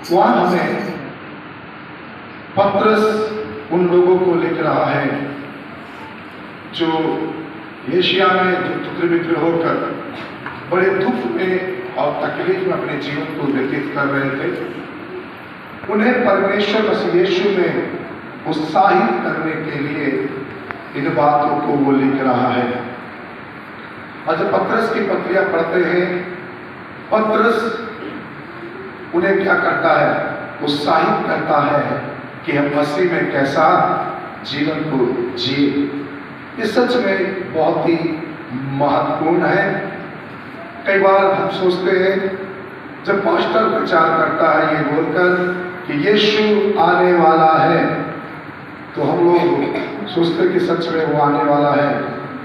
वहां हमें पत्रस उन लोगों को लिख रहा है जो एशिया में दुख विग्रह होकर बड़े दुख में और तकलीफ में अपने जीवन को व्यतीत कर रहे थे। उन्हें परमेश्वर मसीह यीशु में उत्साहित करने के लिए इन बातों को वो लिख रहा है। और जब पत्रस की पत्रियां पढ़ते हैं, पत्रस उन्हें क्या करता है? उत्साहित करता है कि हम मसीह में कैसा जीवन को जिए। ये सच में बहुत ही महत्वपूर्ण है। कई बार हम सोचते हैं, जब पास्टर प्रचार करता है ये बोलकर कि यीशु आने वाला है, तो हम लोग सोचते हैं कि सच में वो आने वाला है।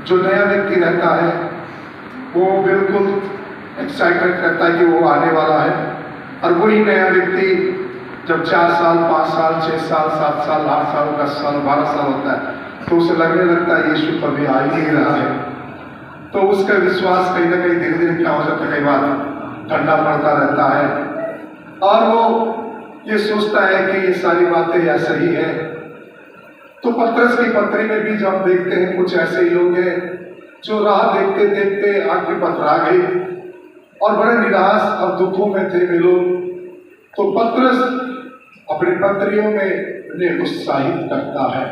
जो नया व्यक्ति रहता है वो बिल्कुल एक्साइटेड रहता है कि वो आने वाला है, और वही नया व्यक्ति जब 4 साल 5 साल 6 साल 7 साल 8 साल 10 साल 12 साल होता है तो उसे लगने लगता है यीशु कभी आ ही नहीं रहा है। तो उसका विश्वास कहीं ना कहीं धीरे धीरे क्या हो जाता है, कई बार ठंडा पड़ता रहता है और वो ये सोचता है कि ये सारी बातें ऐसे ही है। तो पत्रस की पत्री में भी जब देखते हैं कुछ ऐसे ही लोग हैं जो राह देखते देखते आंखें पथरा गई और बड़े निराश और दुखों में थे वे लोग। तो पत्रस अपनी पत्रियों में उन्हें उत्साहित करता है,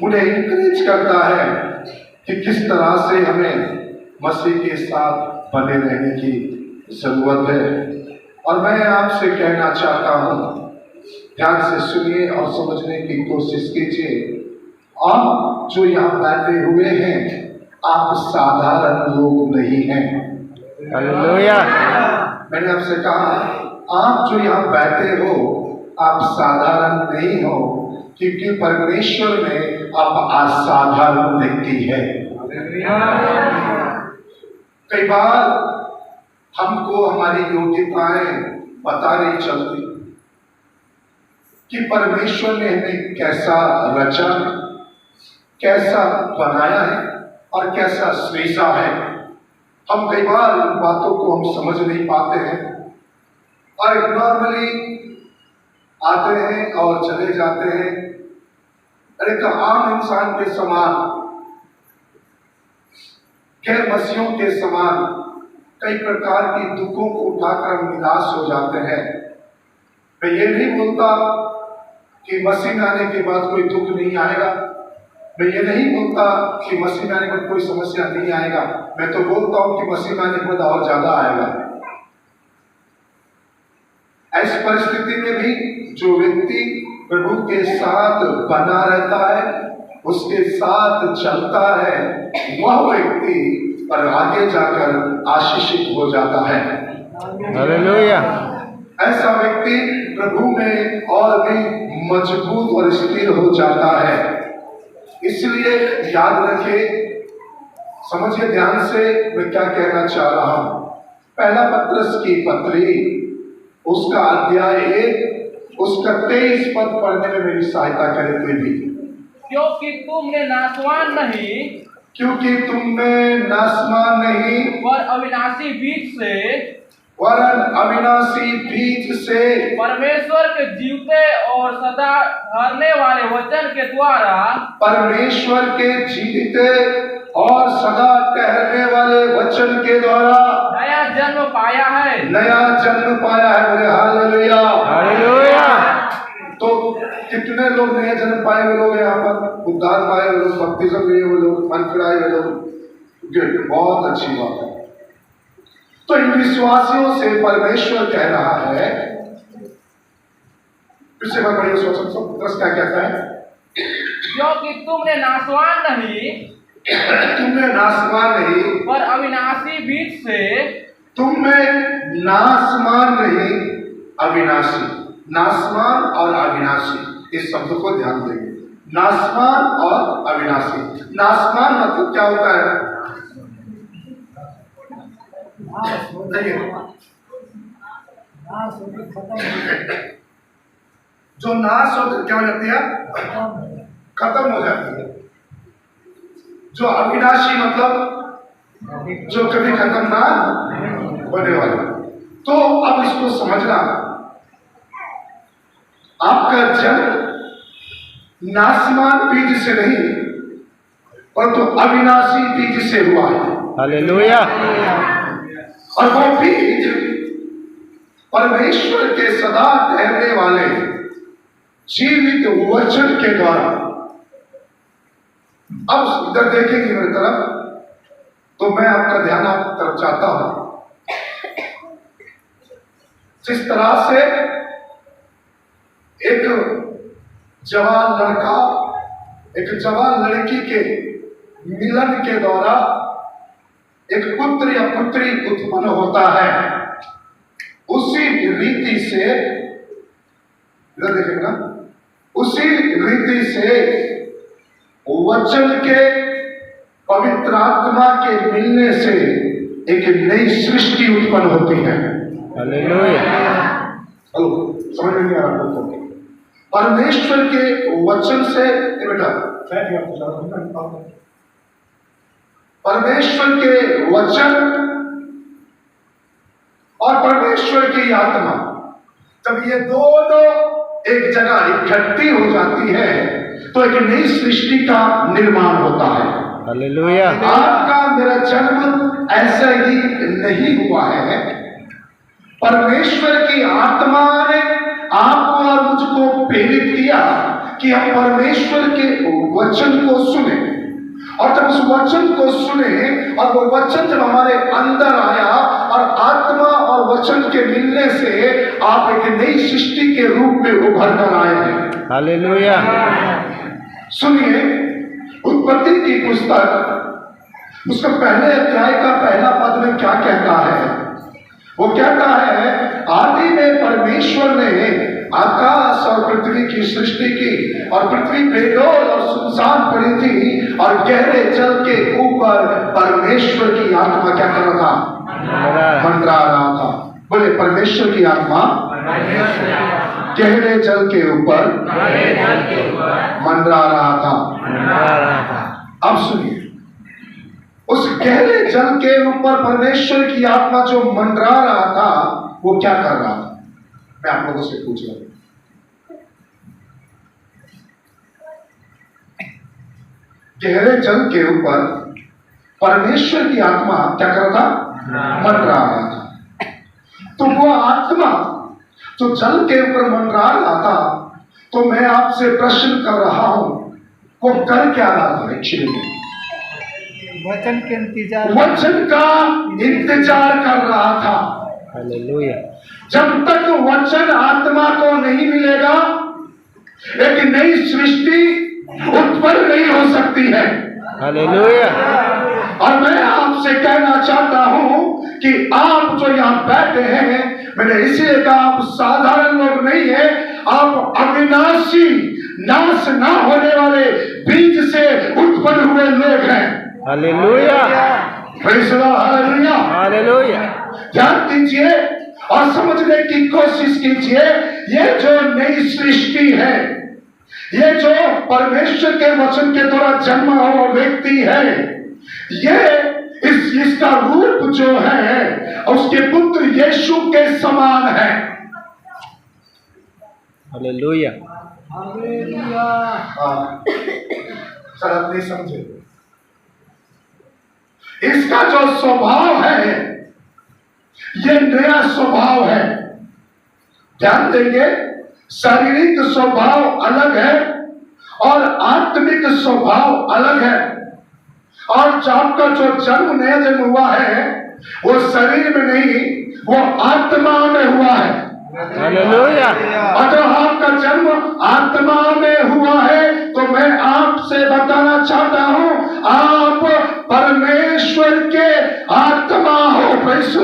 उन्हें इंकरेज करता है कि किस तरह से हमें मसीह के साथ बने रहने की जरूरत है। और मैं आपसे कहना चाहता हूं, ध्यान से सुनिए और समझने की कोशिश कीजिए। आप जो यहाँ बैठे हुए हैं, आप साधारण लोग नहीं हैं। हालेलुया। मैंने आपसे कहा, आप जो यहाँ बैठे हो आप साधारण नहीं हो, क्योंकि परमेश्वर में आप असाधारण व्यक्ति है। कई बार हमको हमारी योग्यताएं पता नहीं चलती कि परमेश्वर ने हमें कैसा रचा, कैसा बनाया है और कैसा सृजा है। हम कई बार इन बातों को हम समझ नहीं पाते हैं और नॉर्मली आते हैं और चले जाते हैं। एक आम इंसान के समान, गैर मसीहों के समान कई प्रकार की दुखों को उठाकर हम निराश हो जाते हैं। मैं ये नहीं बोलता कि मसीह में आने के बाद कोई दुख नहीं आएगा, मैं ये नहीं बोलता कि मसीह में आने के बाद कोई समस्या नहीं आएगा। मैं तो बोलता हूं कि मसीह में आने के बाद और ज्यादा आएगा। ऐसी परिस्थिति में भी जो व्यक्ति प्रभु के साथ बना रहता है, उसके साथ चलता है, वह व्यक्ति पर आगे जाकर आशीषित हो जाता है। हालेलुया। ऐसा व्यक्ति प्रभु में और भी मजबूत और स्थिर हो जाता है। इसलिए याद रखिए, समझिए ध्यान से मैं क्या कहना चाह रहा हूं। पहला पत्रस की पत्री, उसका अध्याय 1 उसका 23 पद पढ़ने में मेरी सहायता करे कोई भी। क्योंकि तुमने नाशवान नहीं, क्योंकि तुमने नाशवान नहीं पर अविनाशी बीज से, वरन अविनाशी बीज से परमेश्वर के जीवते और सदा ठहरने वाले वचन के द्वारा, परमेश्वर के जीविते और सदा ठहरने वाले वचन के द्वारा नया जन्म पाया है। नया जन्म पाया है। बोले हालेलुया। हालेलुया। तो कितने लोग नया जन्म पाए हुए लोग हैं यहाँ पर? उद्धार पाए हुए लोग, बपतिस्म लिए हुए लोग, मन फिराए हुए लोग। गुड, बहुत अच्छी बात है। तो इन विश्वासियों से परमेश्वर कह रहा है, पीछे बार बड़ी सोच क्या कहता है? क्योंकि तुमने नाशवान नहीं, तुमने नाशवान नहीं, पर अविनाशी बीज से, तुमने नाशवान नहीं अविनाशी। नाशवान और अविनाशी, इस शब्द को ध्यान देंगे। नाशवान और अविनाशी। नाशवान मतलब क्या होता है? जो नाश होकर क्या हो जाती है? खत्म हो जाती है। जो अविनाशी मतलब जो कभी खत्म ना होने वाला। तो अब इसको समझना, आपका जन्म नासमान बीज से नहीं परंतु अविनाशी बीज से हुआ है। हालेलुया। और वो बीज परमेश्वर के सदा ठहरने वाले जीवित वचन के द्वारा। अब इधर देखेंगे मेरी तरफ तो मैं आपका ध्यान आपकी तरफ चाहता हूं। जिस तरह से एक जवान लड़का एक जवान लड़की के मिलन के द्वारा एक पुत्र या पुत्री उत्पन्न होता है, उसी रीति से इधर देखेंगे ना, उसी रीति से वचन के पवित्र आत्मा के मिलने से एक नई सृष्टि उत्पन्न होती है। हालेलुया। हेलो, समझ में नहीं आ रहा आपको? परमेश्वर के वचन से बेटा परमेश्वर के वचन और परमेश्वर की आत्मा जब ये दोनों एक जगह इकट्ठी हो जाती है तो एक नई सृष्टि का निर्माण होता है। हालेलुया। आपका मेरा जन्म ऐसा ही नहीं हुआ है। परमेश्वर की आत्मा ने आपको और मुझको प्रेरित किया कि हम परमेश्वर के वचन को सुने, और जब उस वचन को सुने और वो वचन जब हमारे अंदर आया और आत्मा और वचन के मिलने से आप एक नई सृष्टि के रूप में उभर कर आए हैं। हालेलुया। सुनिए, उत्पत्ति की पुस्तक उसका पहले अध्याय का पहला पद में क्या कहता है? वो कहता है, आदि में परमेश्वर ने आकाश और पृथ्वी की सृष्टि की और पृथ्वी बेडौल और सुनसान पड़ी थी और गहरे जल के ऊपर परमेश्वर की आत्मा क्या कर रहा था? मंडरा रहा था। बोले, परमेश्वर की आत्मा गहरे जल के ऊपर मंडरा रहा था। अब सुनिए, उस गहरे जल के ऊपर परमेश्वर की आत्मा जो मंडरा रहा था वो क्या कर रहा था? मैं आप लोगों से पूछ रहा हूं। गहरे जल के ऊपर परमेश्वर की आत्मा क्या कर रहा था? मंडरा रहा था। तो वो आत्मा जो जल के ऊपर मंडरा रहा था, तो मैं आपसे प्रश्न कर रहा हूं, वो कर क्या रहा था? एक्चुअली में वचन के इंतजार, वचन का इंतजार कर रहा था। हालेलुया। जब तक वचन आत्मा को नहीं मिलेगा एक नई सृष्टि उत्पन्न नहीं हो सकती है। हालेलुया। और मैं आपसे कहना चाहता हूं कि आप जो यहां बैठे हैं, मैंने इसलिए कहा आप साधारण लोग नहीं है, आप अविनाशी नाश ना होने वाले बीज से उत्पन्न हुए लोग हैं। हालेलुया। हालेलुया। हालेलुया। ध्यान दीजिए और समझने की कोशिश कीजिए, ये जो नई सृष्टि है, ये जो परमेश्वर के वचन के द्वारा जन्मा हुआ व्यक्ति है, ये इसका रूप जो है उसके पुत्र यीशु के समान है। हालेलुया। सर आप नहीं समझे, इसका जो स्वभाव है ये नया स्वभाव है। ध्यान देंगे, शारीरिक स्वभाव अलग है और आत्मिक स्वभाव अलग है। और जो आपका जो जन्म नया जन्म हुआ है वो शरीर में नहीं, वो आत्मा में हुआ है। हालेलुया। अगर आपका जन्म आत्मा में हुआ है तो मैं आपसे बताना चाहता हूं, आप परमेश्वर के आत्मा हो।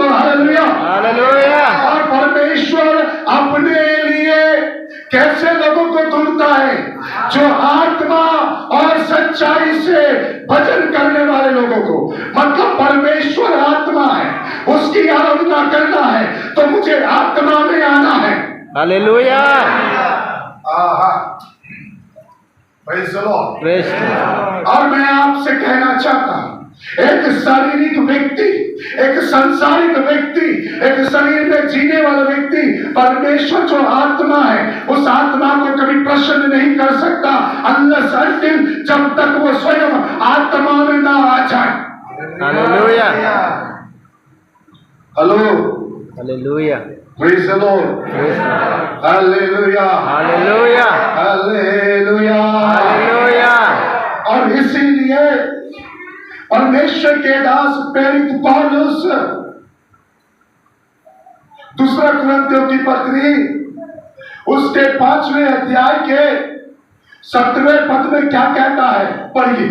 हालेलुया। हालेलुया। और परमेश्वर अपने लिए कैसे लोगों को ढूंढता है? जो आत्मा और सच्चाई से भजन करने वाले लोगों को। मतलब परमेश्वर आत्मा है, उसकी आराधना करना है तो मुझे आत्मा में आना है। Hallelujah. Praise the Lord. Praise the Lord. और मैं आपसे कहना चाहता हूं, एक शारीरिक व्यक्ति, एक संसारिक व्यक्ति, एक शरीर में जीने वाला व्यक्ति परमेश्वर जो आत्मा है उस आत्मा को कभी प्रसन्न नहीं कर सकता अनलेस अंटिल जब तक वो स्वयं आत्मा में ना आ जाए। Hallelujah hello, hallelujah praise the lord, hallelujah hallelujah hallelujah hallelujah. और इसीलिए परमेश्वर के दास प्रेरित पौलुस दूसरा कुरिन्थियों की पत्री उसके 5वें अध्याय के 17वें पद में क्या कहता है, पढ़िए।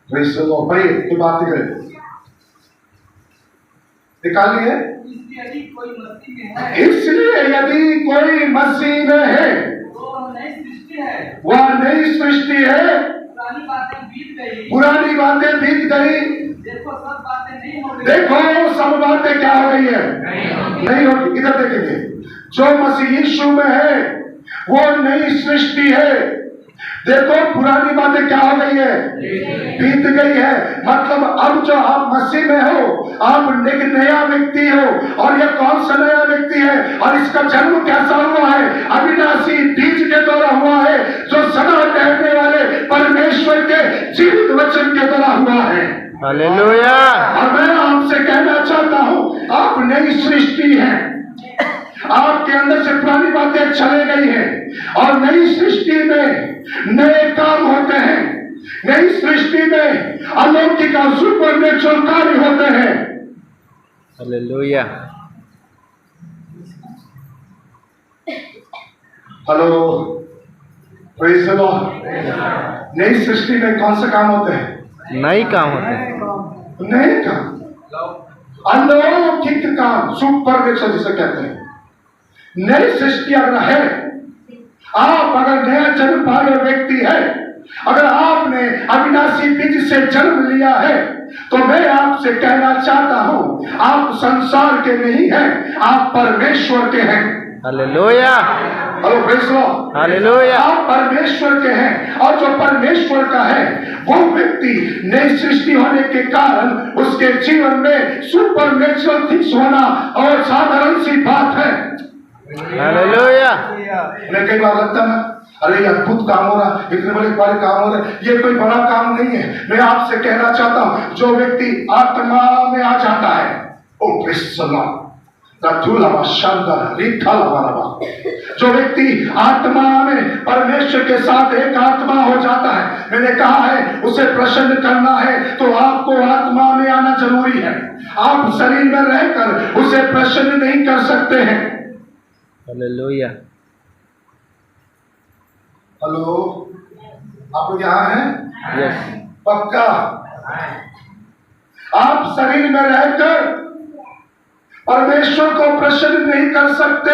पढ़िए, की बात करें, निकालिए। इसलिए यदि कोई मसीह में है वह नई सृष्टि है, पुरानी बातें बीत गई, देखो सब बातें क्या हो गई है, नहीं होगी। इधर देखेंगे, जो मसीह यीशु में है वो नई सृष्टि है, देखो पुरानी बातें क्या हो गई है, बीत गई है। मतलब अब जो आप मसीह में हो आप एक नया व्यक्ति हो। और ये कौन सा नया व्यक्ति है और इसका जन्म कैसा हुआ है, अविनाशी बीज के द्वारा हुआ है जो सदा रहने वाले परमेश्वर के जीवित वचन के द्वारा हुआ है। हालेलुया। और मैं आपसे कहना चाहता हूं आप नई सृष्टि हैं, आपके अंदर से पुरानी बातें चले गई हैं और नई सृष्टि में नए काम होते हैं, नई सृष्टि में अलौकिक और सुपरनेचुरल कार्य होते हैं। Hallelujah. Hello, praise the Lord. नई सृष्टि में कौन से काम होते हैं, नई काम होते हैं, नए काम, अलौकिक काम, सुपरनेचुरल जिसे कहते हैं। नई सृष्टि अगर है, आप अगर नया जन्म पाए व्यक्ति है, अगर आपने अविनाशी बीज से जन्म लिया है तो मैं आपसे कहना चाहता हूं आप संसार के नहीं हैं, आप परमेश्वर के हैं। Hallelujah hello, praise Lord, hallelujah. आप परमेश्वर के हैं और जो परमेश्वर का है वो व्यक्ति नई सृष्टि होने के कारण उसके जीवन में सुपरनेचुरल थिंग्स होना और साधारण सी बात है। हालेलुया। उन्हें कई बार लगता है ना, अरे ये अद्भुत काम हो रहा, इतने बड़े बड़े काम हो रहे, ये कोई बड़ा काम नहीं है। मैं आपसे कहना चाहता हूं जो व्यक्ति आत्मा में आ जाता है, ओ जो व्यक्ति आत्मा में परमेश्वर के साथ एक आत्मा हो जाता है, मैंने कहा है उसे प्रसन्न करना है तो आपको आत्मा में आना जरूरी है। आप शरीर में रहकर उसे प्रसन्न नहीं कर सकते हैं। हालेलुया। हेलो, आप लोग यहाँ हैं? यस। पक्का? आप शरीर में रहकर परमेश्वर को प्रसन्न नहीं कर सकते।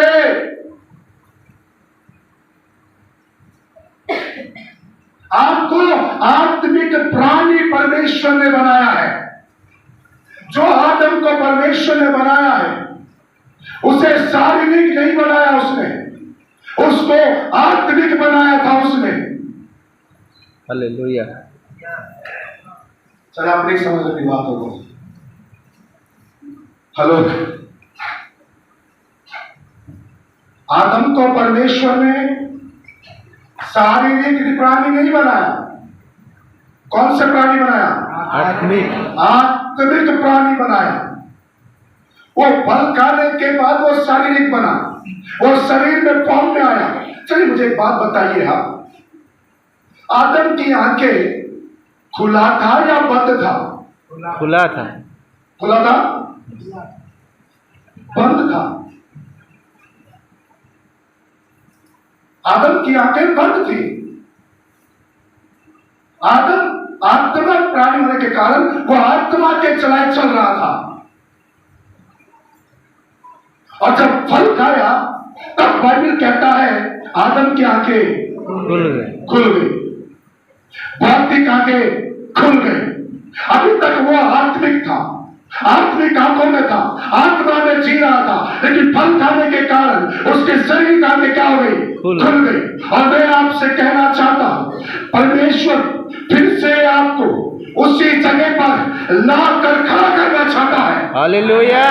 आपको आत्मिक प्राणी परमेश्वर ने बनाया है। जो आदम को परमेश्वर ने बनाया है उसे शारीरिक नहीं बनाया, उसको आत्मिक बनाया था उसने। हालेलुया। चलो आप नहीं समझ रही बात होगी। हेलो, आदम को परमेश्वर ने शारीरिक प्राणी नहीं बनाया। कौन सा प्राणी बनाया? आत्मिक। आत्मिक प्राणी बनाया। वो फल खाने के बाद वो शारीरिक बना, वो शरीर में फॉर्म में आया। चलिए मुझे एक बात बताइए, आप आदम की आंखें खुला था या बंद था? खुला था। खुला था? बंद था? आदम की आंखें बंद थी। आदम आत्मा प्राणी होने के कारण वो आत्मा के चलाए चल रहा था। और जब फल खाया तब बाइबल कहता है आदम की आंखें खुल गई, भौतिक आंखें खुल गई। अभी तक वो आत्मिक था, आत्मिक आंखों में था, आत्मा में जी रहा था, लेकिन फल खाने के कारण उसके शरीर की आंखें क्या हो गई? खुल गई। और मैं आपसे कहना चाहता हूं, परमेश्वर फिर से आपको उसी जगह पर लाकर खड़ा करना चाहता है। Hallelujah.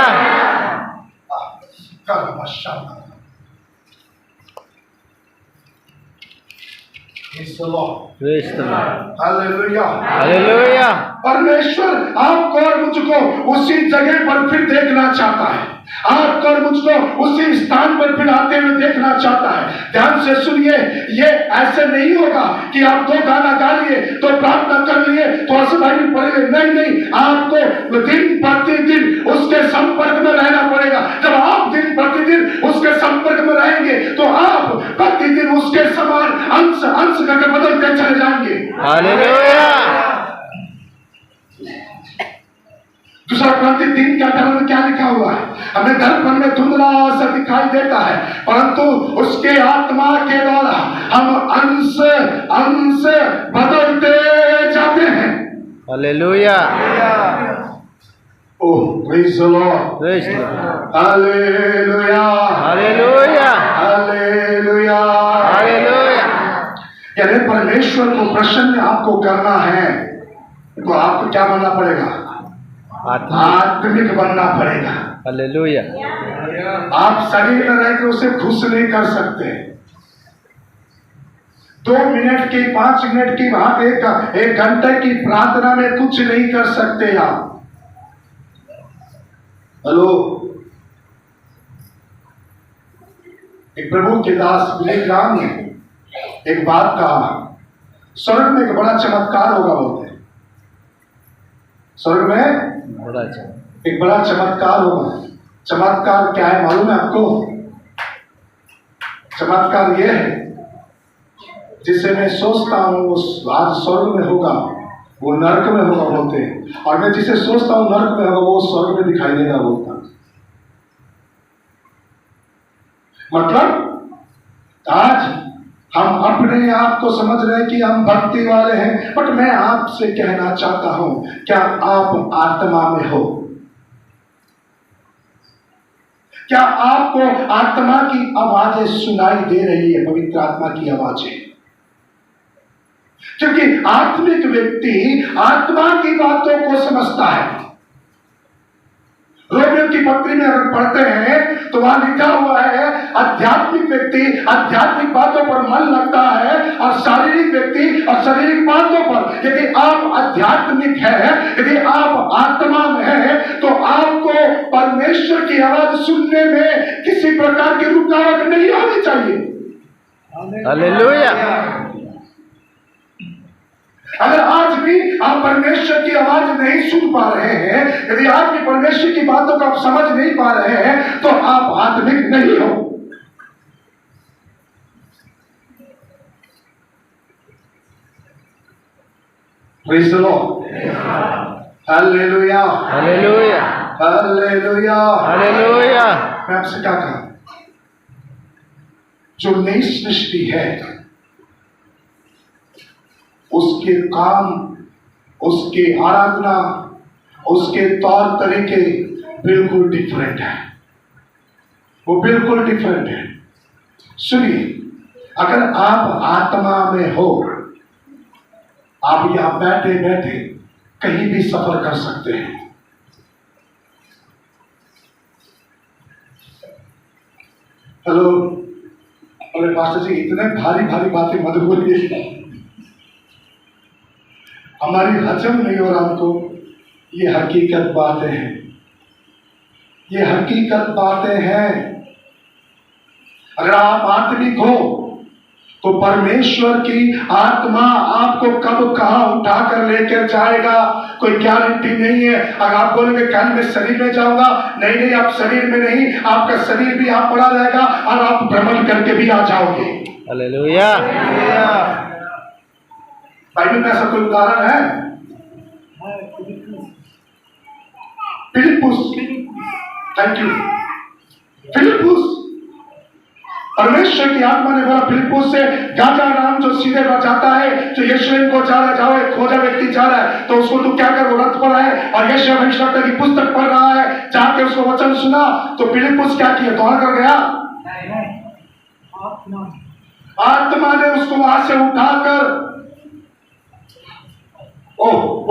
Praise the Lord. Praise the lord. Hallelujah. Hallelujah. परमेश्वर आपको और मुझको उसी जगह पर फिर देखना चाहता है, आपको और मुझको उसी स्थान पर फिर आते हुए देखना चाहता है। ध्यान से सुनिए, ये ऐसे नहीं होगा कि आप 2 गाना गा लिए तो प्रार्थना कर लिए तो असभाई पड़ गए। नहीं नहीं, आपको दिन प्रतिदिन उसके संपर्क में रहना पड़ेगा। जब आप दिन प्रतिदिन उसके संपर्क में रहेंगे तो आप प्रतिदिन उसके समान अंश अंश करके बदलते चले जाएंगे। हालेलुया। दूसरा क्रांति 3 के 18 में क्या लिखा हुआ है? हमें दर्पण में धुंधला सा दिखाई देता है, परंतु उसके आत्मा के द्वारा हम अंश अंश बदलते जाते हैं। Hallelujah. Oh, praise the Lord. Praise the lord. Hallelujah. Hallelujah. Hallelujah. Hallelujah. यदि परमेश्वर को प्रसन्न आपको करना है तो आपको क्या बनना पड़ेगा? आत्मिक बनना पड़ेगा। हालेलुया। आप शरीर में रहकर उसे खुश नहीं कर सकते। 2 मिनट की, 5 मिनट की बात, एक घंटे की प्रार्थना में कुछ नहीं कर सकते आप। हेलो, एक प्रभु के दास बिली ग्राम ने एक बात कहा, स्वर्ग में एक बड़ा चमत्कार होगा बोलते हैं। स्वर्ग में बड़ा अच्छा एक बड़ा चमत्कार होगा। चमत्कार क्या है मालूम है आपको? चमत्कार ये है जिसे मैं सोचता हूँ वो आज स्वर्ग में होगा, वो नरक में होगा बोलते हैं, और मैं जिसे सोचता हूँ नरक में होगा वो स्वर्ग में दिखाई देगा बोलता। मतलब आज हम अपने आप को समझ रहे हैं कि हम भक्ति वाले हैं, बट मैं आपसे कहना चाहता हूं, क्या आप आत्मा में हो? क्या आपको आत्मा की आवाजें सुनाई दे रही है? पवित्र आत्मा की आवाजें। क्योंकि आत्मिक व्यक्ति आत्मा की बातों को समझता है। रोमियो की पत्री में अगर पढ़ते हैं तो वहां लिखा हुआ है, आध्यात्मिक व्यक्ति आध्यात्मिक बातों पर मन लगता है और शारीरिक व्यक्ति और शारीरिक बातों पर। यदि आप आध्यात्मिक है, यदि आप आत्मा में है, तो आपको परमेश्वर की आवाज सुनने में किसी प्रकार की रुकावट नहीं होनी चाहिए। हालेलुया। अगर आज भी आप परमेश्वर की आवाज नहीं सुन पा रहे हैं, यदि आप भी परमेश्वर की बातों को आप समझ नहीं पा रहे हैं, तो आप आत्मिक नहीं हो। Praise the lord. Hallelujah. Hallelujah. Hallelujah. Hallelujah. मैं आपसे क्या कहा? जो नई सृष्टि है उसके काम, उसके आराधना, उसके तौर तरीके बिल्कुल डिफरेंट है। वो बिल्कुल डिफरेंट है। सुनिए, अगर आप आत्मा में हो, आप यहां बैठे बैठे कहीं भी सफर कर सकते हैं। हेलो, अरे पास्टर जी इतने भारी भारी बातें मत बोलिए, हमारी हजम नहीं हो रहा हमको। ये हकीकत बातें हैं, ये हकीकत बातें हैं। अगर आप आत्मिक हो तो परमेश्वर की आत्मा आपको कब कहां उठाकर लेकर जाएगा कोई गारंटी नहीं है। अगर आप बोलेंगे कल मैं शरीर में जाऊंगा, नहीं नहीं, आप शरीर में नहीं, आपका शरीर भी यहाँ पड़ा रहेगा और आप भ्रमण करके भी आ जाओगे। हालेलुया। बाइबल में ऐसा कोई उदाहरण है? Philip, thank you. फिलिपुस परमेश्वर की आत्मा ने बोला फिलिप्पुस से, गाजा नाम जो सीधे जाता है, जो यरूशलेम को जा रहा है, जाओ एक खोजा व्यक्ति जा रहा है, तो उसको तू क्या कर, वो रथ पर है और यशायाह भविष्यवक्ता की पुस्तक पढ़ रहा है, जाके उसको वचन सुना। तो फिलिप्पुस क्या किया, दौड़ कर गया, आत्मा ने उसको वहां से उठाकर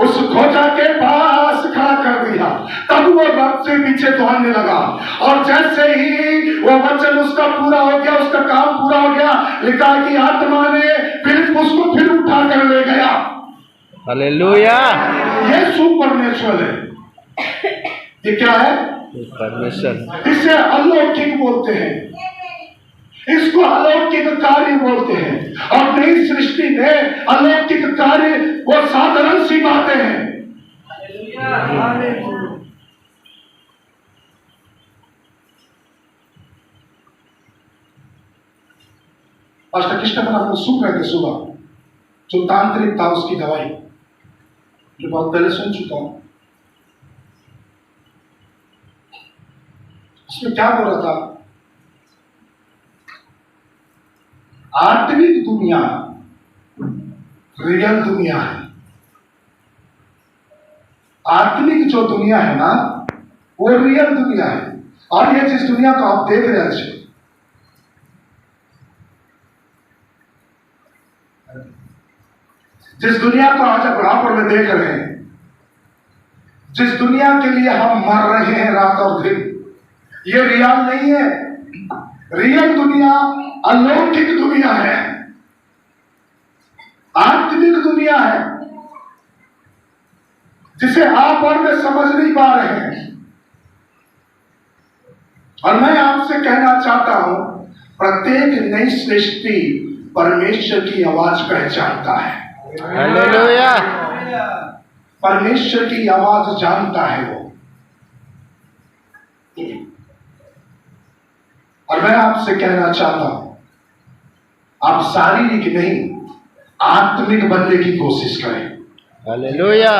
उस खोजा के पास खड़ा कर दिया। तब वो रथ से पीछे दौड़ने लगा और जैसे ही वो वचन उसका पूरा हो गया, उसका काम पूरा हो गया, लिखा कि आत्मा ने फिलिप्पुस को फिर उठा कर ले गया। हालेलुया। ये सुपरनेचुरल है। ये क्या है? परमेश्वर। इसे अलौकिक बोलते हैं, इसको अलौकिक कार्य बोलते हैं। और नई सृष्टि में अलौकिक कार्य वो साधारण सी बातें हैं। पास्टर कृष्ण पर आपको सुन रहे थे सुबह, जो तांत्रिक था उसकी दवाई, जो बहुत पहले सुन चुका हूं। उसमें क्या बोल रहा था, आत्मिक दुनिया रियल दुनिया है। आत्मिक जो दुनिया है ना, वो रियल दुनिया है। और ये जिस दुनिया को आप देख रहे हैं, जिस दुनिया को आज आप यहां पर में देख रहे हैं, जिस दुनिया के लिए हम मर रहे हैं रात और दिन, ये रियल नहीं है। रियल दुनिया अलौकिक दुनिया है, आत्मिक दुनिया है, जिसे आप और मैं समझ नहीं पा रहे हैं। और मैं आपसे कहना चाहता हूं, प्रत्येक नई सृष्टि परमेश्वर की आवाज पहचानता है। हालेलुया। परमेश्वर की आवाज जानता है वो। और मैं आपसे कहना चाहता हूं, आप शारीरिक नहीं आत्मिक बनने की कोशिश करें। हालेलुया।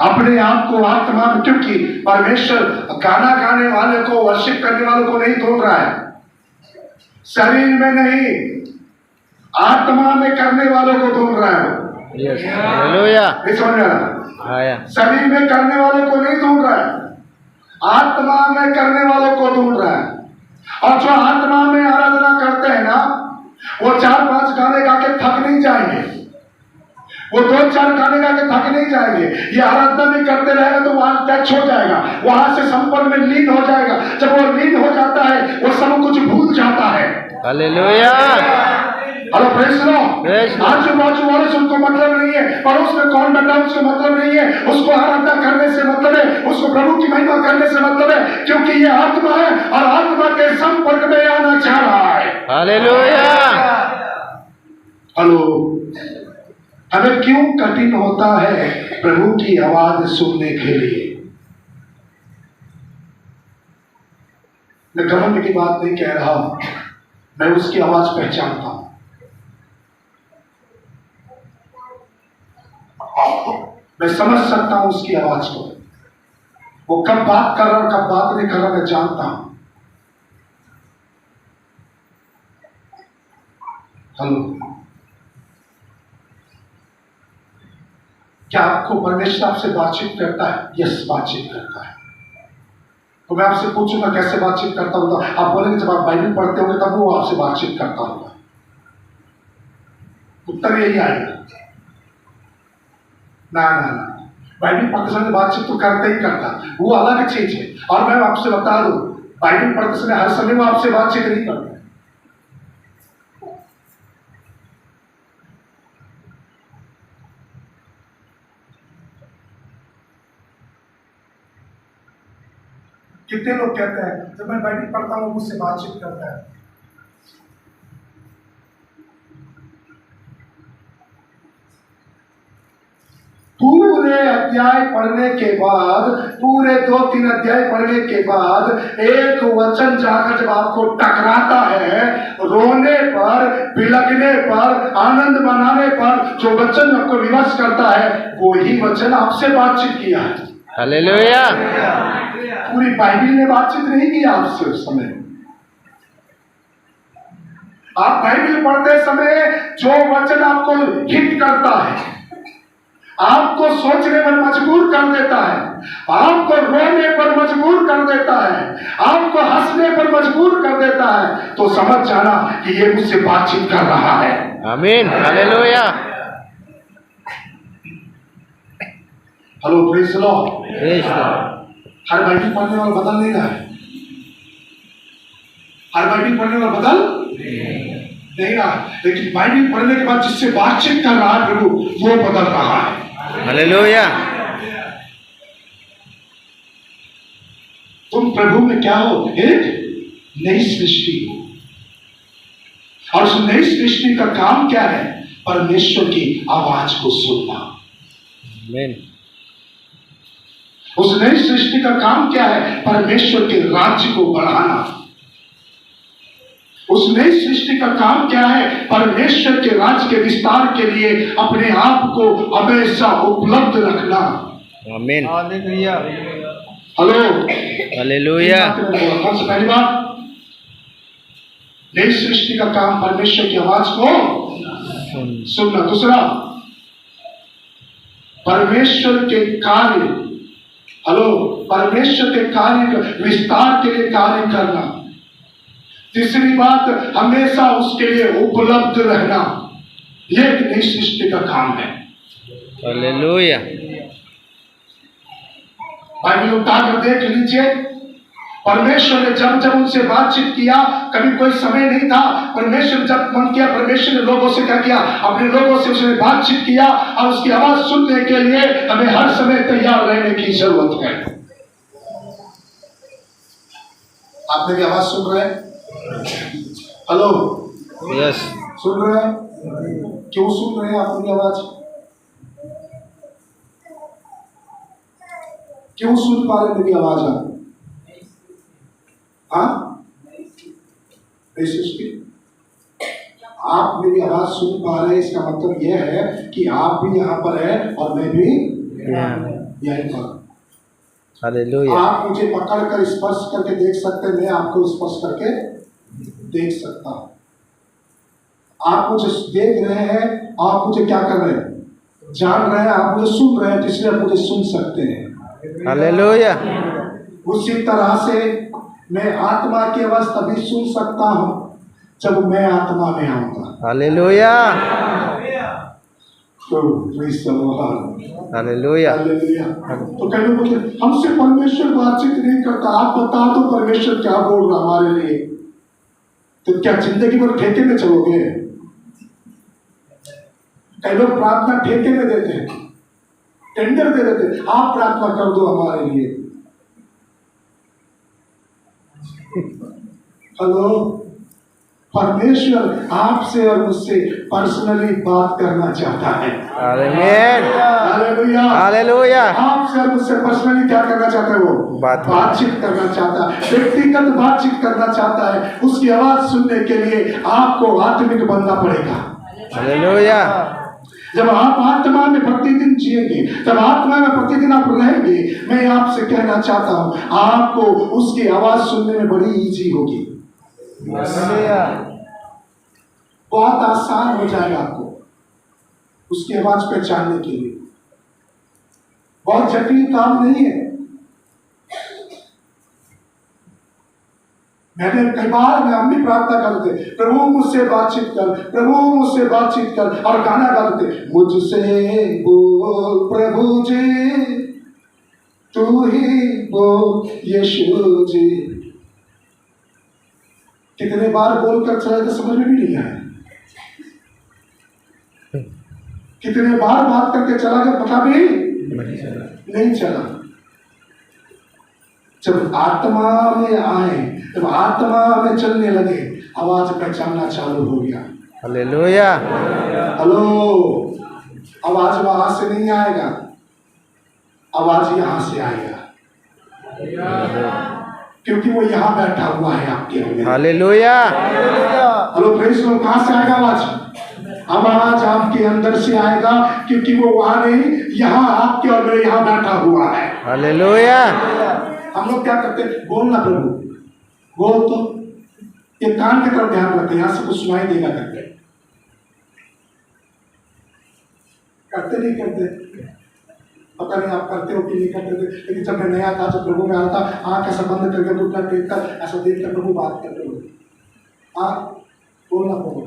अपने आप को आत्मा, क्योंकि परमेश्वर गाना गाने वाले को, वर्शिप करने वालों को नहीं ढूंढ रहा है, शरीर में नहीं आत्मा में करने वालों को ढूंढ रहा है। हालेलुया। समझ में आ रहा? आया। शरीर में करने वालों को नहीं ढूंढ रहा है, आत्मा में करने वालों को ढूंढ रहा है। और जो आत्मा में आराधना करते हैं ना, वो 4-5 गाने गा के थक नहीं जाएंगे, वो 2-4 गाने गा के थक नहीं जाएंगे। ये आराधना भी करते रहेगा तो वहां टच हो जाएगा, वहां से संपर्क में लीन हो जाएगा। जब वो लीन हो जाता है, वो सब कुछ भूल जाता है। हालेलुया। Hello praise Lord. आजू बाजू वाले से उनको मतलब नहीं है, पड़ोस में कौन बैठा उसको मतलब नहीं है, उसको आराधना करने से मतलब है, उसको प्रभु की महिमा करने से मतलब है, क्योंकि ये आत्मा है और आत्मा के संपर्क में आना चाह रहा है। हालेलुया। हेलो, हमें क्यों कठिन होता है प्रभु की आवाज सुनने के लिए? मैं घमंड की बात नहीं कह रहा हूं, मैं उसकी आवाज पहचानता हूं। मैं समझ सकता हूं उसकी आवाज को, वो कब बात कर रहा और कब बात नहीं कर रहा मैं जानता हूं। हेलो, क्या आपको परमेश्वर आपसे बातचीत करता है? यस, बातचीत करता है। तो मैं आपसे पूछूंगा कैसे बातचीत करता होगा, आप बोलेंगे जब आप बाइबल पढ़ते होंगे तब वो आपसे बातचीत करता होगा। उत्तर यही आएगा, ना ना ना, बाइबल पढ़ते समय बातचीत तो करते ही करता, वो अलग चीज है। और मैं आपसे बता दूं, बाइबल पढ़ते समय हर समय वो आपसे बातचीत नहीं करता। कितने लोग कहते हैं जब मैं बाइबल पढ़ता हूँ मुझसे बातचीत करता है। पूरे अध्याय पढ़ने के बाद, पूरे 2-3 अध्याय पढ़ने के बाद एक वचन जाकर जब आपको टकराता है, रोने पर, बिलखने पर, आनंद मनाने पर जो वचन आपको विवश करता है, वो ही वचन आपसे बातचीत किया है। हालेलुया। पूरी बाइबल ने बातचीत नहीं की आपसे उस समय। आप बाइबल पढ़ते समय जो वचन आपको हिट करता है, आपको सोचने पर मजबूर कर देता है, आपको रोने पर मजबूर कर देता है, आपको हंसने पर मजबूर कर देता है, तो समझ जाना कि ये मुझसे बातचीत कर रहा है। आमीन, hallelujah. Hello, praise the Lord. Praise the Lord. Her Bible पढ़ने वाला बदल नहीं रहा है, हर बाइबल पढ़ने वाला बदल नहीं रहा, लेकिन बाइबल पढ़ने के बाद जिससे बातचीत कर रहा है प्रभु, वो बदल रहा है। हालेलुया। तुम प्रभु में क्या हो? एक नई सृष्टि हो। और उस नई सृष्टि का काम क्या है? परमेश्वर की आवाज को सुनना। आमीन। उस नई सृष्टि का काम क्या है? परमेश्वर के राज्य को बढ़ाना। उस नई सृष्टि का काम क्या है? परमेश्वर के राज्य के विस्तार के लिए अपने आप को हमेशा उपलब्ध रखना। आमीन, हालेलुया। Hello, hallelujah. कौन सा पहली बात? नई सृष्टि का काम परमेश्वर की आवाज को सुनना। दूसरा, परमेश्वर के कार्य, हेलो, परमेश्वर के कार्य विस्तार के लिए कार्य करना। तीसरी बात, हमेशा उसके लिए उपलब्ध रहना। यह एक नई सृष्टि का काम है। हालेलुया। बाइबल उठाकर देख लीजिए, परमेश्वर ने जब जब उनसे बातचीत किया, कभी कोई समय नहीं था, परमेश्वर जब मन किया, परमेश्वर ने लोगों से क्या किया? अपने लोगों से उसने बातचीत किया, और उसकी आवाज सुनने के लिए हमें हर समय तैयार रहने की जरूरत है। आप मेरी आवाज सुन रहे हैं? Hello, yes. सुन रहे हैं? क्यों सुन रहे हैं आप मेरी आवाज? क्यों सुन पा रहे मेरी आवाज आप? हाँ, आप मेरी आवाज सुन पा रहे हैं, इसका मतलब यह है कि आप भी यहाँ पर है और मैं भी यहीं पर। हालेलुया। आप मुझे पकड़ कर स्पर्श करके देख सकते हैं, मैं आपको स्पर्श करके देख सकता हूं। आप मुझे देख रहे हैं, आप मुझे क्या कर रहे हैं? जान रहे हैं, आप मुझे सुन रहे हैं, इसलिए आप मुझे सुन सकते हैं। हालेलुया। उसी तरह से मैं आत्मा की आवाज तभी सुन सकता हूं जब मैं आत्मा में आऊंगा। हालेलुया। हालेलुया। तो कई लोग बोलते हमसे परमेश्वर बातचीत नहीं करता, आप बता दो परमेश्वर क्या बोल रहा हमारे लिए। तो क्या जिंदगी भर ठेके में चलोगे? कई लोग प्रार्थना ठेके में देते हैं, टेंडर दे देते हैं, आप प्रार्थना कर दो हमारे लिए। हेलो, परमेश्वर आपसे और मुझसे पर्सनली बात करना चाहता है। आमीन, हालेलुया। हालेलुया। आपसे और मुझसे पर्सनली क्या करना चाहता है? वो बातचीत करना चाहता है, व्यक्तिगत बातचीत करना चाहता है। उसकी आवाज सुनने के लिए आपको आत्मिक बनना पड़ेगा। हालेलुया। जब आप आत्मा में प्रतिदिन जिएंगे, जब आत्मा में प्रतिदिन आप रहेंगे, मैं आपसे कहना चाहता हूं, आपको उसकी आवाज सुनने में बड़ी इजी होगी। बहुत आसान हो जाएगा आपको उसकी आवाज पहचानने के लिए। बहुत जटिल काम नहीं है। मैंने कई बार हम भी प्रार्थना करते, प्रभु मुझसे बातचीत कर, प्रभु मुझसे बातचीत कर, और गाना गाते, मुझसे बोल प्रभु जी, तू ही बोल यीशु जी। कितने बार बोलकर चला तो समझ में भी नहीं आया, कितने बार बात करके चला गया पता भी नहीं चला। जब आत्मा में आए, जब आत्मा में चलने लगे, आवाज पहचानना चालू हो गया। हालेलुया। हेलो, आवाज वहां से नहीं आएगा, आवाज यहां से आएगा, क्योंकि वो यहाँ बैठा हुआ है आपके अंदर। हालेलुया। हेलो प्रेस लो, कहां से आएगा आवाज? आवाज आपके अंदर से आएगा, क्योंकि वो वहां नहीं, यहाँ आपके और मेरे यहाँ बैठा हुआ है। हालेलुया। हम लोग क्या करते हैं? बोलना प्रभु, बोल तो, ये कान की तरफ ध्यान रखते, यहां से कुछ सुनाई देगा करके। करते नहीं करते, पता नहीं आप करते हो कि नहीं करते थे, लेकिन जब मैं नया था, जब प्रभु में आया था, आंख ऐसा बंद करके घुटना टेककर ऐसा देखकर प्रभु बात करते हुए, बोलना प्रभु,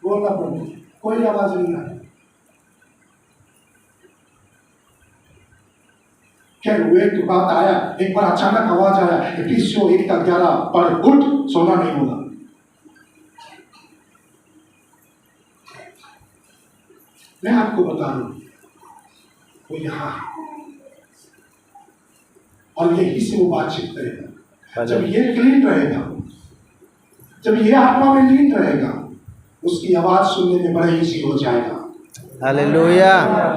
बोलना प्रभु, कोई आवाज नहीं आई। क्या हुए तो बात आया, एक बार अचानक आवाज आया, इफिसियों 1:11 पढ़, उठ, सोना नहीं होगा। मैं आपको बता दूं, वो यहाँ और यही से वो बातचीत करेगा। जब ये क्लीन रहेगा, जब ये आत्मा में लीन रहेगा, उसकी आवाज सुनने में बड़ा इजी हो जाएगा। हालेलुया।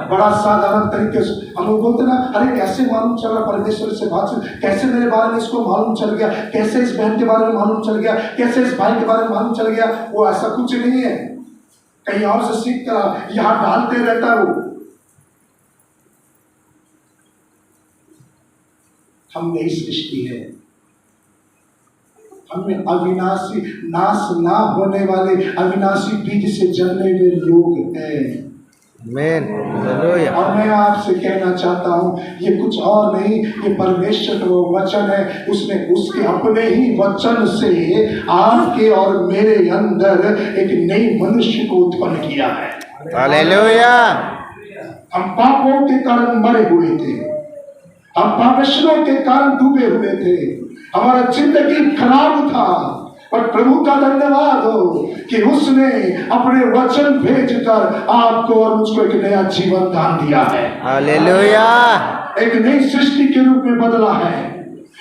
बड़ा साधारण तरीके से हम लोग बोलते ना, अरे कैसे मालूम चला परमेश्वर से बात, कैसे मेरे बारे में इसको मालूम चल गया, कैसे इस बहन के बारे में मालूम चल गया, कैसे इस भाई के बारे में मालूम चल गया। वो ऐसा कुछ नहीं है, कहीं और से सीख कर यहां डालते रहता है वो। हम नई सृष्टि है, हमें अविनाशी, नाश ना होने वाले अविनाशी बीज से जन्मे हुए लोग हैं। आमीन। हालेलुया। और मैं आपसे कहना चाहता हूँ, ये कुछ और नहीं, ये परमेश्वर का वो वचन है। उसने उसके अपने ही वचन से आपके और मेरे अंदर एक नई मनुष्य को उत्पन्न किया है। हालेलुया। हम पापों के कारण मरे हुए थे, हम पापशों के कारण डूबे हुए थे, हमारा जिंदगी खराब था, पर प्रभु का धन्यवाद हो कि उसने अपने वचन भेजकर आपको और मुझको एक नया जीवन दान दिया है। हालेलुया। एक नई सृष्टि के रूप में बदला है।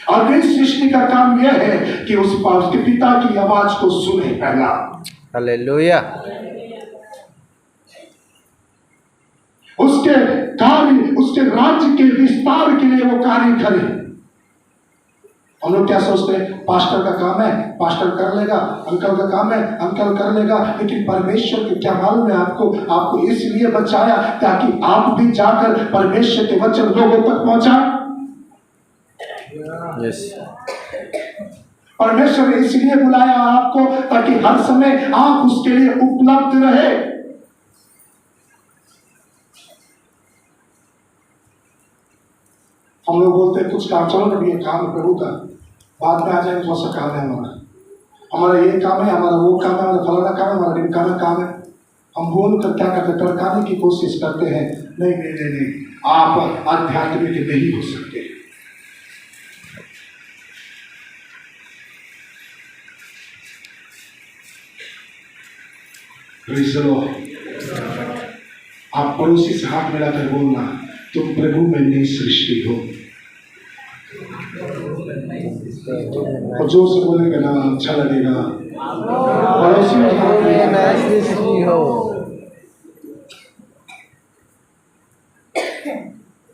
और नई सृष्टि का काम यह है कि उसके पिता की आवाज को सुने पहला। हालेलुया। उसके कार्य, उसके राज्य के विस्तार के लिए वो कार्य करे। हम लोग क्या सोचते हैं, पास्टर का काम है, पास्टर कर लेगा, अंकल का काम है, अंकल कर लेगा। लेकिन परमेश्वर के क्या मालूम है आपको, आपको इसलिए बचाया ताकि आप भी जाकर परमेश्वर के वचन लोगों तक पहुंचा। यस। परमेश्वर ने इसलिए बुलाया आपको ताकि हर समय आप उसके लिए उपलब्ध रहे। हम लोग बोलते हैं कुछ काम, चलो ना ये काम है प्रभु का, बाद में आ जाएंगे, थोड़ा सा काम है हमारा ये काम है, हमारा वो काम है, हमारा फलाना काम है, हमारा ढिमकाना काम है। हम बोल कर क्या करते हैं, टरकाने की कोशिश करते हैं। नहीं नहीं नहीं नहीं, आप आध्यात्मिक नहीं हो सकते। आप पड़ोसी से हाथ मिलाकर बोलना, तुम प्रभु में नई सृष्टि हो। और जोर से बोलेंगे ना, अच्छा लगेगा। पड़ोसी में हाथ मिलाकर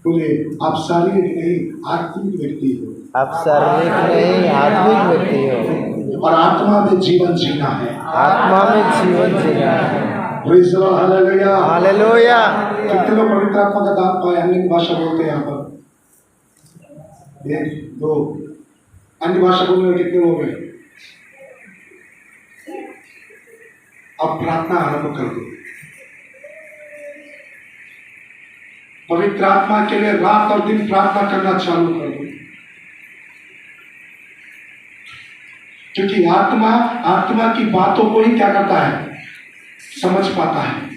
बोले, आप शारीरिक नहीं आत्मिक व्यक्ति हो। आप शारीरिक नहीं आत्मिक व्यक्ति हो, और आत्मा में जीवन जीना है। आत्मा में जीवन जीना है। Praise the lord, hallelujah. Hallelujah. कितने लोग पवित्र आत्मा का दान पाए, अन्य भाषा बोलते हैं यहाँ पर? 1 2 अन्य भाषा बोलने में कितने लोग हैं? अब प्रार्थना आरंभ कर दो। पवित्र आत्मा के लिए रात और दिन प्रार्थना करना चालू कर दो, क्योंकि आत्मा की बातों को ही क्या करता है, समझ पाता है।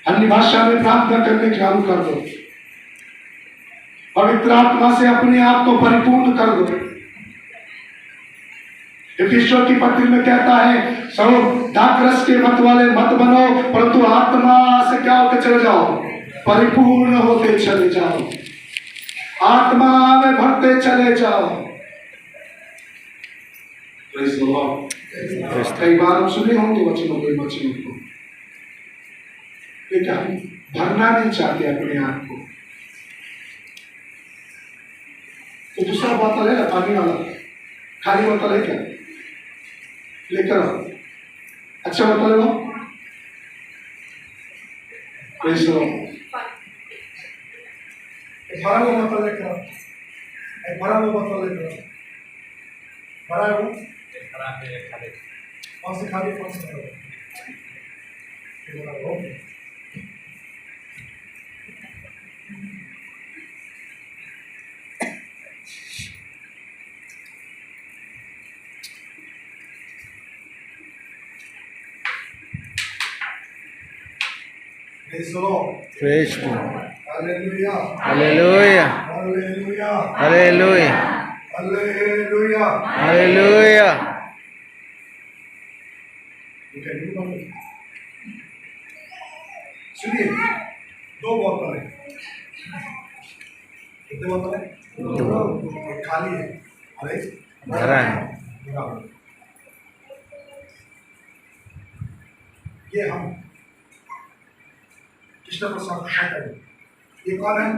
अन्य भाषा में प्रार्थना करने चालू कर दो। पवित्र आत्मा से अपने आप को परिपूर्ण कर दो। इफिसियों की पत्री में कहता है, सब दाखरस के मत वाले मत बनो, परंतु आत्मा से क्या होते चले जाओ, परिपूर्ण होते चले जाओ, आत्मा में भरते चले जाओ। कई बार हम सुने होंगे वचनों को, लेकिन हम भरना नहीं चाहते अपने आप को। तो दूसरा बोतल है ना, पानी वाला, खाली बोतल है क्या, लेकर आओ। अच्छा बोतल है वो, भरा हुआ बोतल लेकर आओ, भरा हुआ बोतल लेकर आओ। भरा है वो कौन से खाली कौन से भरा है? Praise the Lord. Praise the Lord. Hallelujah. Hallelujah. Hallelujah. Hallelujah. Hallelujah. Hallelujah. You can do one. सुनिए, दो बोतल है। कितने बोतल है? दो। एक खाली है, अरे भरा है। ये हम कृष्ण प्रसाद खाते हैं। ये कौन है?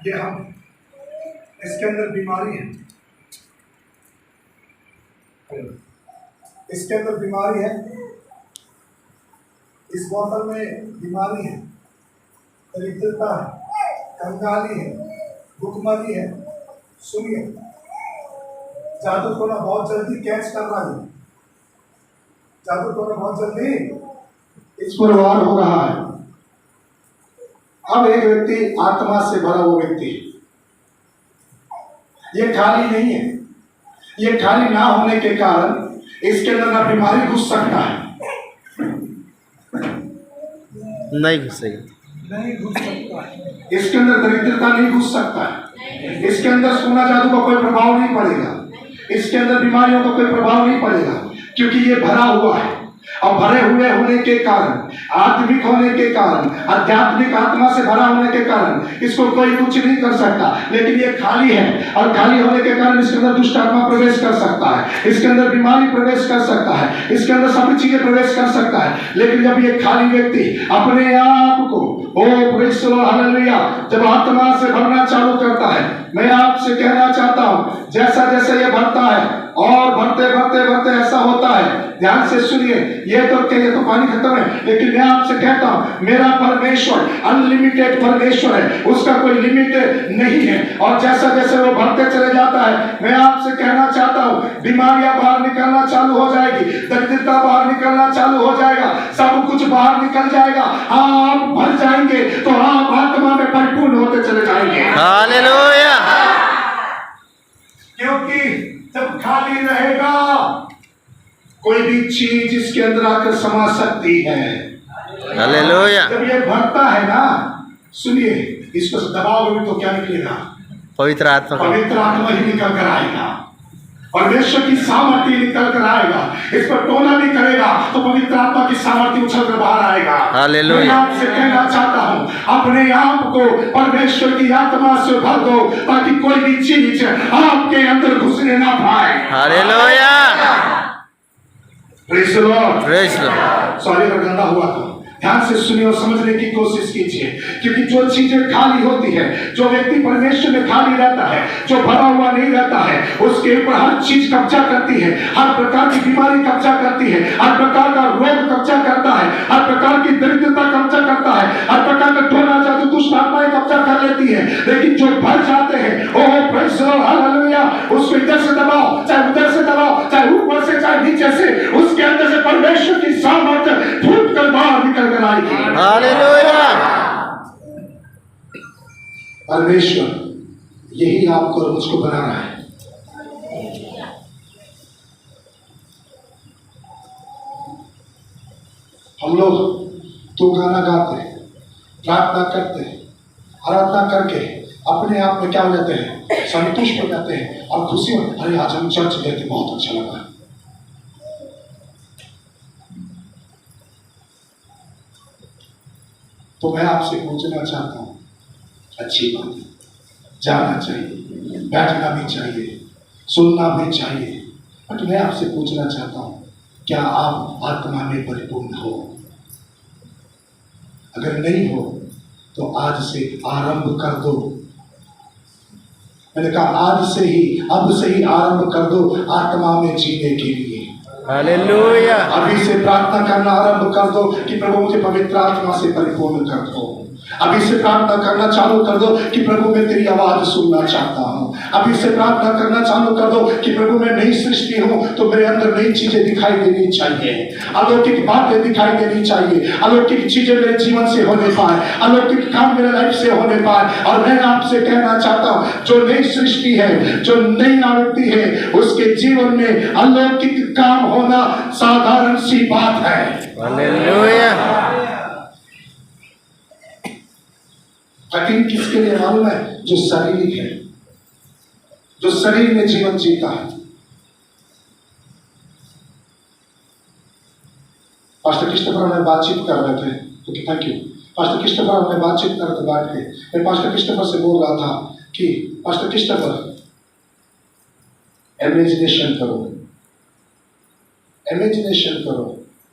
ये हम। इसके अंदर बीमारी है। इसके अंदर बीमारी है। इस बोतल में बीमारी है, दरिद्रता है, कंगाली है, भूखमरी है। सुनिए, जादू टोना बहुत जल्दी कैच कर रहा है। जादू टोना बहुत जल्दी इस पर वार हो रहा है। अब एक व्यक्ति आत्मा से भरा हुआ व्यक्ति, ये खाली नहीं है। ये खाली ना होने के कारण इसके अंदर ना बीमारी घुस सकता है, नहीं घुसेगा। नहीं घुस सकता है। इसके अंदर दरिद्रता नहीं घुस सकता है। इसके अंदर सोना जादू का कोई प्रभाव नहीं पड़ेगा। इसके अंदर बीमारियों का कोई प्रभाव नहीं पड़ेगा, क्योंकि ये भरा हुआ है। और भरे हुए होने के कारण, आत्मिक होने के कारण, आध्यात्मिक आत्मा से भरा होने के कारण इसको कोई कुछ नहीं कर सकता। लेकिन ये खाली है, और खाली होने के कारण इसके अंदर दुष्ट आत्मा प्रवेश कर सकता है, इसके अंदर बीमारी प्रवेश कर सकता है, इसके अंदर सभी चीजें प्रवेश कर सकता है। लेकिन जब ये खाली व्यक्ति अपने आप को प्रेज़ द लॉर्ड हालेलुया जब आत्मा से भरना चालू करता है, मैं आपसे कहना चाहता हूं, जैसा जैसे ये भरता है और भरते भरते भरते ऐसा होता है। ध्यान से सुनिए, ये तो पानी खत्म है, लेकिन मैं आपसे कहता हूं, मेरा परमेश्वर अनलिमिटेड परमेश्वर है, उसका कोई लिमिट नहीं है। और जैसा जैसे वो भरते चले जाता है, मैं आपसे कहना चाहता हूं, बीमारियां बाहर निकलना चालू हो जाएगी, दरिद्रता बाहर निकलना चालू हो जाएगा, सब कुछ बाहर निकल जाएगा। आप भर जाएंगे तो आप आत्मा में परिपूर्ण होते चले जाएंगे। हालेलुया। क्योंकि जब खाली रहेगा, कोई भी चीज इसके अंदर आकर समा सकती है। हालेलुया। जब ये भरता है ना, सुनिए, इसको दबाओगे तो क्या निकलेगा? पवित्र आत्मा। पवित्र आत्मा ही निकल कर आएगा, परमेश्वर की सामर्थ्य निकल कर आएगा। इस पर टोना भी करेगा तो पवित्र आत्मा की सामर्थ्य उछल कर बाहर आएगा। हालेलुया। मैं आपसे कहना चाहता हूँ, अपने आप को परमेश्वर की आत्मा से भर दो, ताकि कोई भी चीज आपके अंदर घुसने ना पाए। Hallelujah. Praise the Lord. Praise the Lord. Sorry अगर गंदा हुआ तो ध्यान से सुनिए और समझने की कोशिश कीजिए, क्योंकि जो चीजें खाली होती है, जो व्यक्ति परमेश्वर में खाली रहता है, जो भरा हुआ नहीं रहता है, उसके ऊपर हर चीज कब्जा करती है। हर प्रकार की बीमारी कब्जा करती है, हर प्रकार का रोग कब्जा करता है, हर प्रकार की दरिद्रता कब्जा करता है, हर प्रकार का टोना जादू दुष्ट आत्माएं कब्जा कर लेती है। लेकिन जो भर जाते हैं, ओह प्रेज़ द लॉर्ड हालेलुया, उसको इधर से दबाओ, चाहे उधर से दबाओ, चाहे ऊपर से चाहे नीचे से, उसके अंदर से परमेश्वर की सामर्थ्य फूट कर बाहर निकल कर आएगी। हालेलुया। परमेश्वर यही आपको और मुझको बना रहा है। हम लोग तो गाना गाते, प्रार्थना करते, आराधना करके अपने आप में क्या हो जाते हैं? संतुष्ट हो जाते हैं और खुशी हो, अरे आज हम चर्च गए थे, बहुत अच्छा लगा। तो मैं आपसे पूछना चाहता हूँ, अच्छी बात है, जाना चाहिए, बैठना भी चाहिए, सुनना भी चाहिए, बट मैं आपसे पूछना चाहता हूँ, क्या आप आत्मा में परिपूर्ण हो? अगर नहीं हो तो आज से आरंभ कर दो। मैंने कहा आज से ही, अब से ही आरंभ कर दो आत्मा में जीने के लिए। हालेलुया। अभी से प्रार्थना करना आरंभ कर दो कि प्रभु मुझे पवित्र आत्मा से परिपूर्ण कर दो। अभी से प्रार्थना करना चालू कर दो कि प्रभु मैं तेरी आवाज सुनना चाहता हूँ। अभी से प्रार्थना करना चालू कर दो कि प्रभु मैं नई सृष्टि हूँ, तो मेरे अंदर नई चीजें दिखाई देनी चाहिए, अलौकिक बातें दिखाई देनी चाहिए, अलौकिक चीजें मेरे जीवन से होने पाए, अलौकिक काम मेरे लाइफ से होने पाए। और मैं आपसे कहना चाहता हूँ, जो नई सृष्टि है, जो नई आवृत्ति है, उसके जीवन में अलौकिक काम होना साधारण सी बात है। हालेलुया। कठिन किसके लिए मालूम है? जो शारीरिक है, जो शरीर में जीवन जीता है। पास्टर क्रिस्टोफर में बातचीत कर रहे थे, तो थैंक यू। पास्टर क्रिस्टोफर में बातचीत कर रहे थे बैठ के, मैं पास्टर क्रिस्टोफर से बोल रहा था कि पास्टर क्रिस्टोफर इमेजिनेशन करो, इमेजिनेशन करो,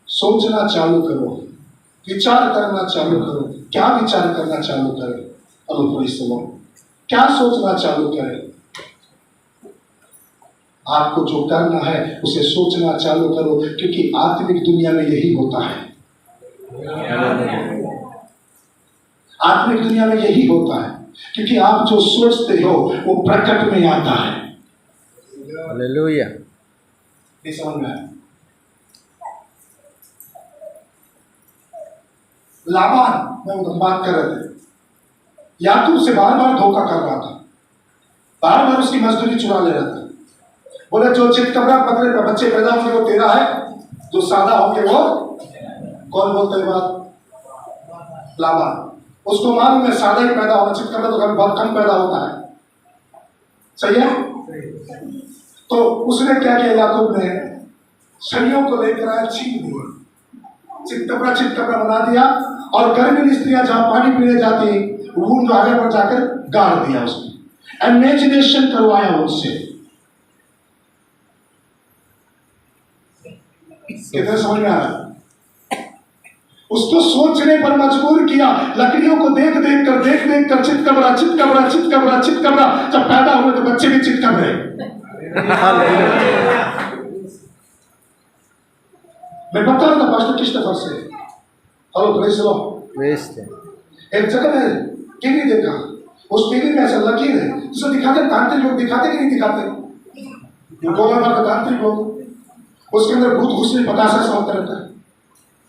सोचना चालू करो, विचार करना चालू करो। क्या विचार करना चालू करें? क्या सोचना चालू करें? आपको जो करना है उसे सोचना चालू करो, क्योंकि आत्मिक दुनिया में यही होता है। आत्मिक दुनिया में यही होता है, क्योंकि आप जो सोचते हो वो प्रकट में आता है। हालेलुया। ये समझ में आया? लाबान, मैं उधर बात कर रहे थे, याकूब से बार बार धोखा कर रहा था, बार बार उसकी मजदूरी चुरा ले रहा था। बोले जो चितकबरा बकरे बच्चे पैदा होंगे वो तेरा है, जो सादा होंगे वो कौन बोलते हैं बात? लाबान। उसको मालूम है सादा ही पैदा होगा, चितकबरा तो कभी बहुत कम पैदा होता है। सही है? तो उसने क्या किया? याकूब ने छड़ियों को लेकर आया, छीन दिया, चितकबरा बना दिया, और गर्भिणी स्त्रियां जहां पानी पीने जाती वूंड आगे पर जाकर गाड़ दिया। उसने इमेजिनेशन करवाया उससे। कितने समझ में आ रहा? उसको सोचने पर मजबूर किया। लकड़ियों को देख देख कर चितकबरा चितकबरा चितकबरा चितकबरा, जब पैदा हुए तो बच्चे भी चितकबरे। मैं बता रहा था पास्टर क्रिस्टोफर से, हेलो प्रेज द लॉर्ड, एक जगह में टीवी देखा, उस टीवी में ऐसा लकीर है जिसे दिखाते, तांत्रिक लोग दिखाते कि नहीं दिखाते, गोला मार तांत्रिक लोग, उसके अंदर भूत घुसने पकास ऐसा होता रहता है,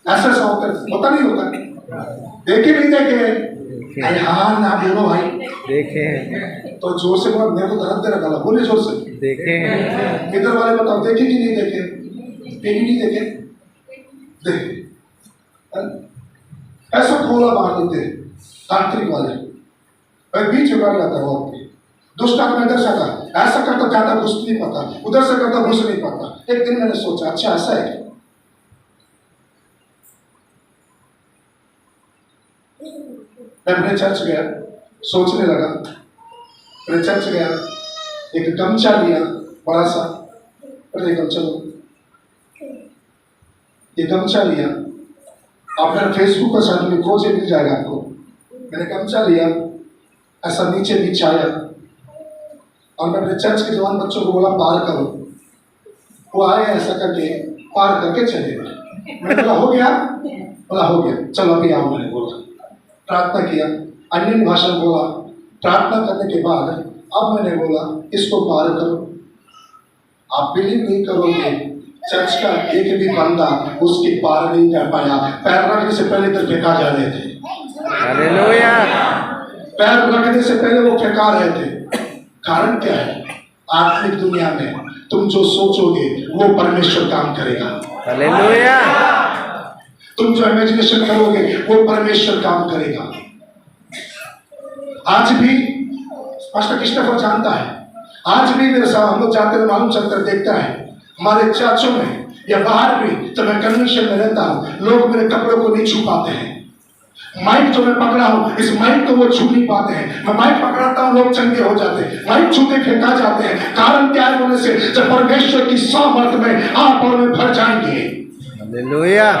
ऐसा होता है, पता नहीं होता। देखे नहीं देखे? अरे हाँ ना बोलो भाई, देखे तो जोर से बोला, मेरे को दर्द दे रहा, बोले जोर से। देखे इधर वाले बताओ, देखे कि नहीं देखे? टीवी नहीं देखे? देखे ऐसा गोला मार देते तांत्रिक वाले, बीच में कर जाता है। दुष्ट आत्मा इधर से आता, ऐसा करता ज्यादा घुस नहीं पाता, उधर से करता घुस नहीं पाता। एक दिन मैंने सोचा, अच्छा ऐसा है क्या? मैं अपने चर्च गया, सोचने लगा, अपने चर्च गया, एक गमछा लिया बड़ा सा, अरे गमछा लो, ये गमछा लिया, आप मेरा फेसबुक पर साथ में खोजे मिल जाएगा आपको। मैंने गमछा लिया, ऐसा नीचे बिछाया, और मैं अपने चर्च के जवान बच्चों को बोला पार करो। वो आए, ऐसा करके पार करके चले गए। मैंने बोला हो गया? बोला हो गया, चलो अभी आओ। मैंने बोला, प्रार्थना किया, अन्य भाषा बोला। प्रार्थना करने के बाद अब मैंने बोला इसको पार करो। आप बिलीव नहीं करोगे, चर्च का एक भी बंदा उसके पार नहीं कर पाया। पैर रखने से पहले इधर फेंका जा रहे थे। हालेलुया। पैर रखने से पहले वो फेंका रहे थे। कारण क्या है? आत्मिक दुनिया में तुम जो सोचोगे वो परमेश्वर काम करेगा। हालेलुया। तुम जो इमेजिनेशन करोगे वो परमेश्वर काम करेगा। आज भी पास्टर क्रिस्टोफर जानता है, आज भी मेरे साथ हम लोग जाते हैं, मालूम चलकर देखता है हमारे चर्चों में या बाहर भी, जब मैं कन्वेंशन में रहता हूँ, लोग मेरे कपड़ों को नहीं छू पाते हैं। माइक जो मैं पकड़ा हूँ, इस माइक को वो छू नहीं पाते हैं। मैं माइक पकड़ाता हूँ, लोग चंगे हो जाते हैं, माइक छूते फेंका जाते हैं। कारण क्या है? होने से जब परमेश्वर की सामर्थ में आप और में भर जाएंगे। हालेलुया।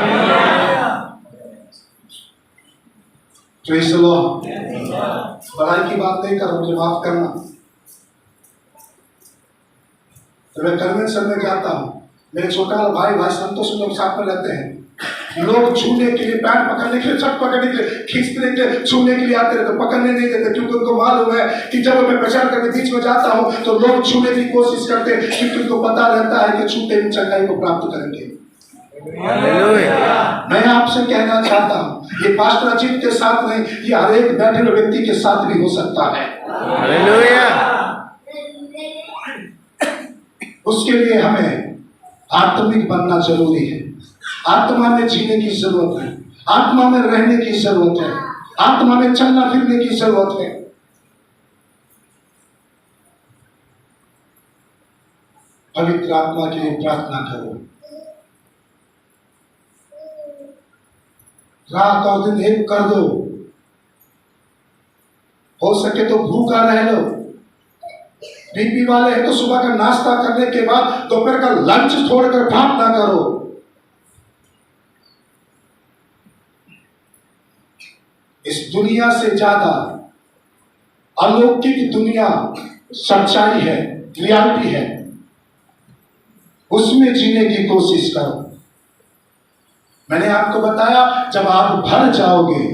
Praise the Lord. बड़ाई की बात नहीं कर रहा, मुझे माफ करना। तो मैं कन्वेंशन में जाता हूँ, मेरे छोटा भाई संतोष लोग साथ में रहते हैं, लोग छूने के लिए, पैर पकड़ने के लिए, छत पकड़ने के लिए, खींचने के लिए, छूने के लिए आते रहते, पकड़ने नहीं देते, क्योंकि उनको मालूम है कि जब मैं प्रचार करके बीच में जाता हूं तो लोग छूने की कोशिश करते हैं, क्योंकि उनको पता रहता है कि छूते ही चंगाई को प्राप्त करेंगे। मैं आपसे कहना चाहता हूं, ये पास्टर अजीत के साथ नहीं, ये हर एक बैठे हुए व्यक्ति के साथ भी हो सकता है। उसके लिए हमें आत्मिक बनना जरूरी है, आत्मा में जीने की जरूरत है, आत्मा में रहने की जरूरत है, आत्मा में चलना फिरने की जरूरत है। पवित्र आत्मा के लिए प्रार्थना करो, रात और दिन एक कर दो, हो सके तो भूखा रह लो। बीपी वाले हैं तो सुबह का नाश्ता करने के बाद दोपहर का लंच छोड़कर प्रार्थना करो। इस दुनिया से ज्यादा अलौकिक दुनिया सच्चाई है, रियलिटी है, उसमें जीने की कोशिश करो। मैंने आपको बताया, जब आप भर जाओगे,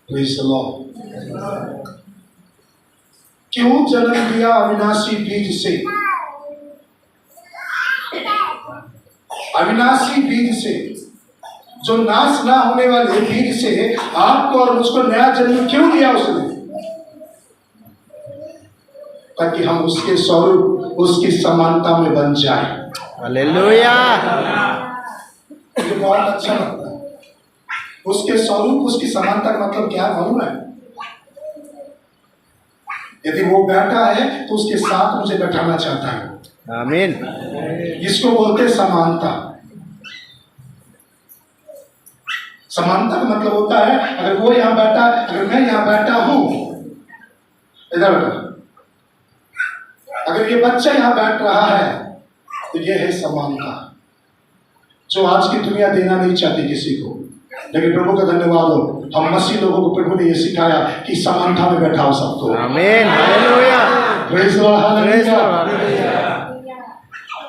प्रेज़ द लॉर्ड। क्यों जन्म दिया अविनाशी बीज से? अविनाशी बीज से, जो नाश ना होने वाले बीज से आपको और मुझको नया जन्म क्यों दिया उसने? ताकि हम उसके स्वरूप, उसकी समानता में बन जाए। हालेलुया। मुझे बहुत अच्छा लगता है। उसके स्वरूप, उसकी समानता का मतलब क्या मालूम है? यदि वो बैठा है तो उसके साथ मुझे बैठाना चाहता है। आमीन। इसको बोलते समानता। समानता का मतलब होता है, अगर वो यहां बैठा, अगर मैं यहां बैठा हूं, इधर बैठा, अगर ये बच्चा यहां बैठ रहा है तो ये है समानता, जो आज की दुनिया देना नहीं चाहती किसी को। लेकिन प्रभु का धन्यवाद हो, हम मसीह लोगों को प्रभु ने ये सिखाया कि समानता में बैठाओ सबको। आमीन। Hallelujah. Praise the lord. Hallelujah.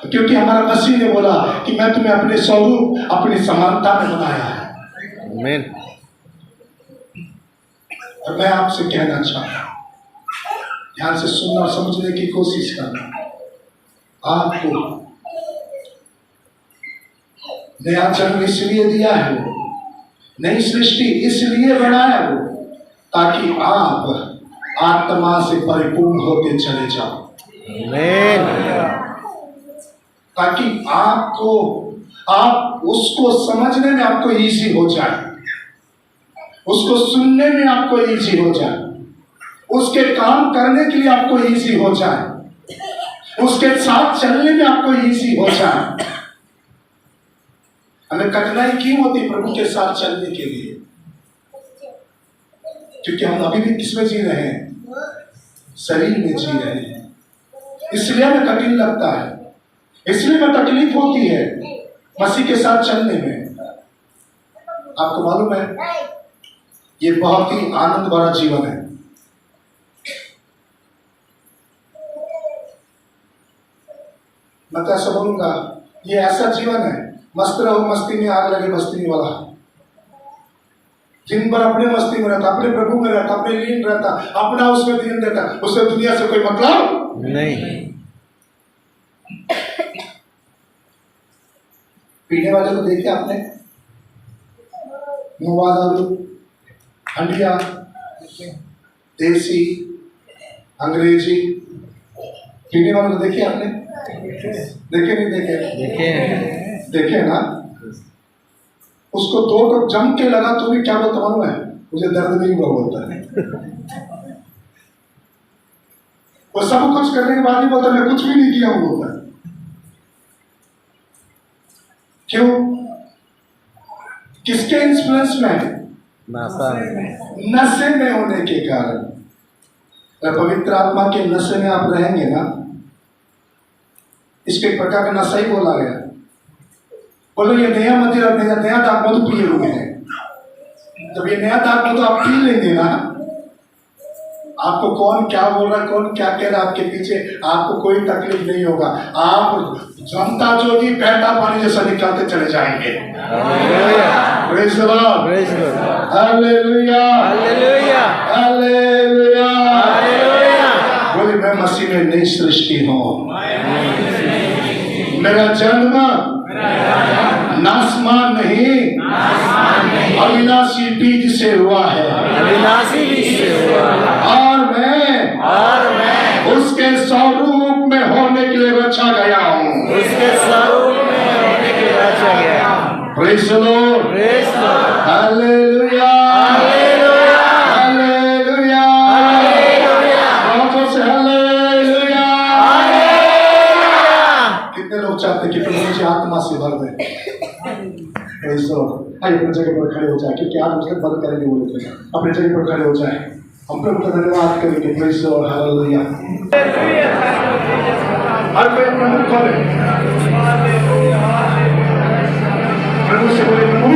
क्योंकि हमारा मसीह ने बोला कि मैं तुम्हें अपने स्वरूप, अपनी समानता में बनाया है। आमीन। और मैं आपसे कहना चाहता हूं, ध्यान से सुनना और समझने की कोशिश करना। आपको नया जन्म इसलिए दिया है, वो नई सृष्टि इसलिए बनाया वो, ताकि आप आत्मा से परिपूर्ण होते चले जाओ। आमीन। ताकि आपको, आप उसको समझने में आपको इजी हो जाए, उसको सुनने में आपको इजी हो जाए, उसके काम करने के लिए आपको इजी हो जाए, उसके साथ चलने में आपको इजी हो जाए। हमें कठिनाई क्यों होती प्रभु के साथ चलने के लिए? क्योंकि हम अभी भी किसमें जी रहे हैं? शरीर में जी रहे हैं। इसलिए हमें कठिन लगता है, इसलिए हमें तकलीफ होती है मसीह के साथ चलने में। आपको मालूम है, ये बहुत ही आनंद भरा जीवन है। मैं तो ऐसा बोलूंगा, ये ऐसा जीवन है, मस्त रहो मस्ती में आग लगे बस्ती वाला। दिन भर अपने मस्ती में रहता, अपने प्रभु में रहता, अपने लीन रहता, अपना उसमें लीन रहता, उससे दुनिया से कोई मतलब नहीं। पीने वाले को देखे आपने? दारू, हंडिया, देसी, अंग्रेजी, पीने वाले को देखे आपने? देखे नहीं देखे? देखे ना? उसको दो कप जम के लगा तो भी क्या बोलता मालूम है? मुझे दर्द नहीं हुआ बोलता है। वो सब कुछ करने के बाद भी बोलता मैं कुछ भी नहीं किया हूं बोलता है। क्यों? किसके इन्फ्लुएंस में? नशे में होने के कारण। पवित्र आत्मा के नशे में आप रहेंगे ना, इसके एक प्रकार का नशा ही बोला गया। बोलो ये नया मदिरा, नया दाग मधु पिए हुए हैं। जब ये नया दाग मधु आप पी लेंगे ना, आपको कौन क्या बोल रहा है, कौन क्या कह रहा है आपके पीछे, आपको कोई तकलीफ नहीं होगा। आप जमता जोगी बहता पानी जैसा निकलते चले जाएंगे। Praise the Lord, praise the lord, hallelujah, hallelujah, hallelujah, hallelujah. बोले मैं मसीह में नई सृष्टि हूँ। मेरा जन्म नासमान नहीं, अविनाशी बीज से हुआ है, अविनाशी बीज से हुआ है, और मैं उसके स्वरूप में होने के लिए रचा गया हूँ। उसके स्वरूप में होने के लिए रचा गया हूँ। Praise the Lord, praise the lord, hallelujah, hallelujah, hallelujah, hallelujah, आवाज़ों से हालेलुया। हालेलुया। कितने लोग चाहते हैं कि प्रभु मुझे आत्मा से भर दे? Praise the Lord. आइए अपनी जगह पर खड़े हो जाए, क्योंकि आज उसके बंद करेंगे बोले थे। अपनी जगह पर खड़े हो जाए, हम प्रभु का धन्यवाद करेंगे। Praise the lord, hallelujah. हर कोई अपना मुख खोले, प्रभु से बोले, प्रभु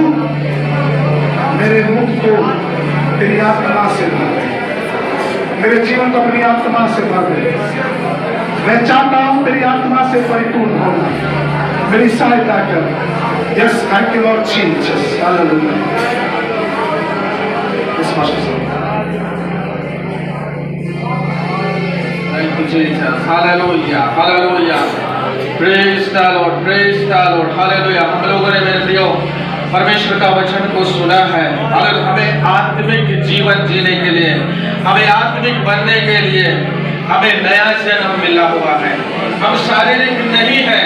मेरे मुख को तेरी आत्मा से भर दे, मेरे जीवन को अपनी आत्मा से भर दे। मैं चाहता हूँ तेरी आत्मा से परिपूर्ण होना, मेरी सहायता कर। Yes, thank you Lord Jesus, hallelujah. Yes, Pastor. Thank you, Jesus. Hallelujah. Hallelujah. Praise the Lord. Praise the Lord. Hallelujah. हम लोगों ने मेरे प्रियो परमेश्वर का वचन को सुना है। अगर हमें आत्मिक जीवन जीने के लिए, हमें आत्मिक बनने के लिए हमें नया जन्म मिला हुआ है। हम शारीरिक नहीं है,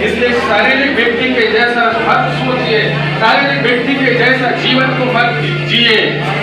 इसलिए शारीरिक व्यक्ति के जैसा मत सोचिए, शारीरिक व्यक्ति के जैसा जीवन को मत जिए।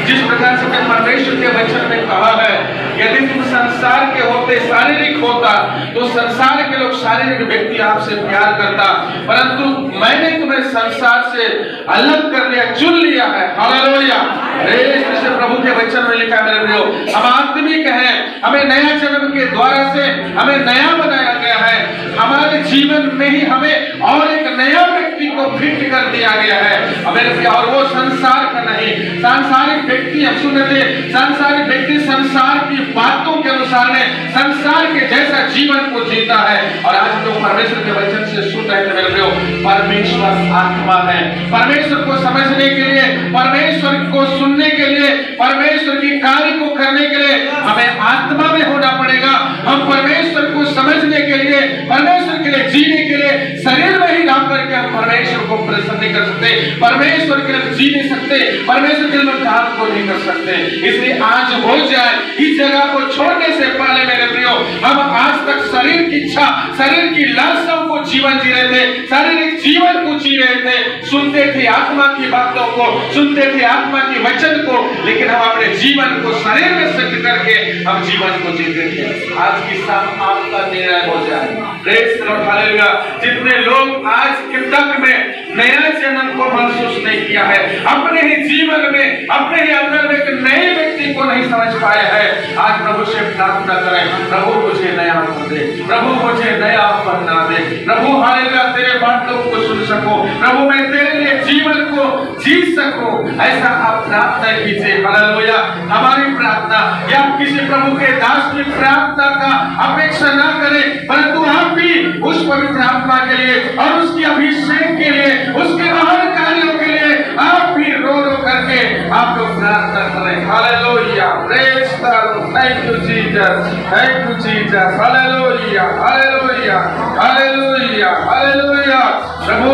जिस प्रकार से परमेश्वर के वचन में कहा है, यदि तुम संसार के होते शारीरिक होता तो संसार के लोग, शारीरिक व्यक्ति आपसे प्यार करता, परंतु मैंने तुम्हें संसार से अलग कर लिया, चुन लिया है। हालेलुया। से प्रभु के वचन में लिखा है मेरे प्रियो, हम आत्मिक हैं, हमें नया जन्म के द्वारा से हमें नया बनाया गया है। हमारे जीवन में ही हमें और एक नया व्यक्ति को फिट कर दिया गया है मेरे प्रियो, और वो संसार का नहीं। सांसारिक व्यक्ति, हम सुने थे, सांसारिक व्यक्ति संसार की बातों के अनुसार में संसार के जैसा जीवन को जीता है। और आज हम लोग परमेश्वर के वचन से सुन रहे थे मेरे प्रियो, परमेश्वर आत्मा है। परमेश्वर को समझने के लिए, परमेश्वर को सुनने के लिए, परमेश्वर की कार्य को करने के लिए हमें आत्मा में होना पड़ेगा। हम परमेश्वर को समझने के लिए, परमेश्वर के लिए जीने के लिए शरीर में ही रह करके हम परमेश्वर को प्रसन्न नहीं कर सकते, परमेश्वर के लिए जी नहीं सकते, परमेश्वर के लिए काम को नहीं कर सकते। इसलिए आज हो जाए, इस जगह को छोड़ने से पहले मेरे प्रियो, हम आज तक शरीर की इच्छा, शरीर की लालसाओं को जीवन जी रहे थे, शारीरिक जीवन को जी रहे थे, सुनते थे आत्मा की बातों को, सुनते थे आत्मा की वचन को, लेकिन हम अपने जीवन को शरीर में सेट करके हम जीवन को जीते थे। आज की शाम आपका निर्णय हो जाए। Praise the lord, hallelujah. जितने लोग आज तक में नया जन्म को महसूस नहीं किया है, अपने ही जीवन में, अपने ही अंदर में एक नए व्यक्ति को नहीं समझ पाए हैं, आज प्रभु से प्रार्थना करें, प्रभु मुझे नया कर दे, प्रभु मुझे नया बना दे, प्रभु हालेलुया तेरे बातों को सुन सको, प्रभु मैं तेरे लिए जीवन को जी सकूं, ऐसा आप प्रार्थना कीजिए। हालेलुया। हमारी प्रार्थना या किसी प्रभु के दास की प्रार्थना का अपेक्षा ना करें, परंतु आप भी उस पवित्र आत्मा के लिए और उसकी अभिषेक के लिए, उसके महान कार्यों के लिए आप भी रो रो करके आप लोग प्रार्थना करें। Hallelujah. Praise the lord. Thank you Jesus, thank you Jesus. Hallelujah, hallelujah, hallelujah, hallelujah. प्रभु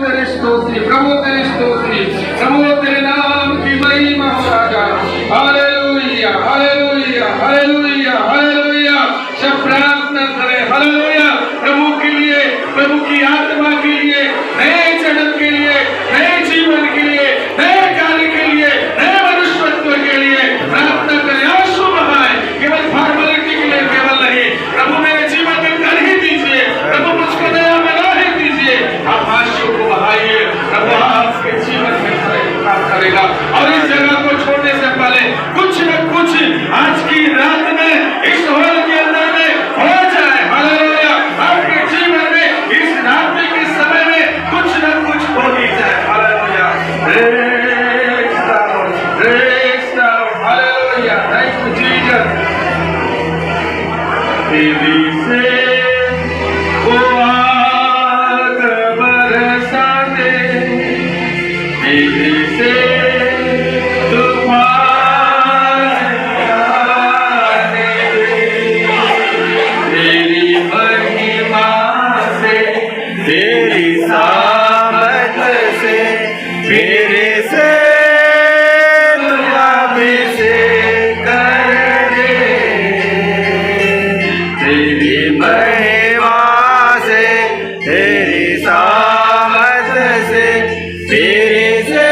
तेरी स्तुति, प्रभु तेरी स्तुति, प्रभु तेरे नाम की महिमा हो राजा। Hallelujah, hallelujah, hallelujah, hallelujah. सब प्रार्थना करें। हालेलुया। प्रभु के लिए, प्रभु की आत्मा के लिए, नए जन्म के लिए, नए जीवन के लिए, नए कार्य के लिए, नए मनुष्यत्व के लिए प्रार्थना करें। आंसू बहाएं, केवल फॉर्मेलिटी के लिए केवल नहीं। प्रभु मेरे जीवन में कर ही दीजिए, प्रभु मुझको नया बना ही दीजिए। आप आंसू को बहाइए, प्रभु आपके जीवन में काम करेगा। और इस जगह को छोड़ने से पहले कुछ न कुछ आज की रात में इस हॉल के अंदर में हो जाए। हालेलुया। आपके जीवन में इस रात के समय में कुछ न कुछ हो ही जाए। Hallelujah. Praise the Lord, praise the lord. Hallelujah. Thank you Jesus. तेरे से तेरी महिमा से तेरी सामत से मेरे से तुम अभिषेक कर दे तेरी महिमा से तेरी सामत से मेरे से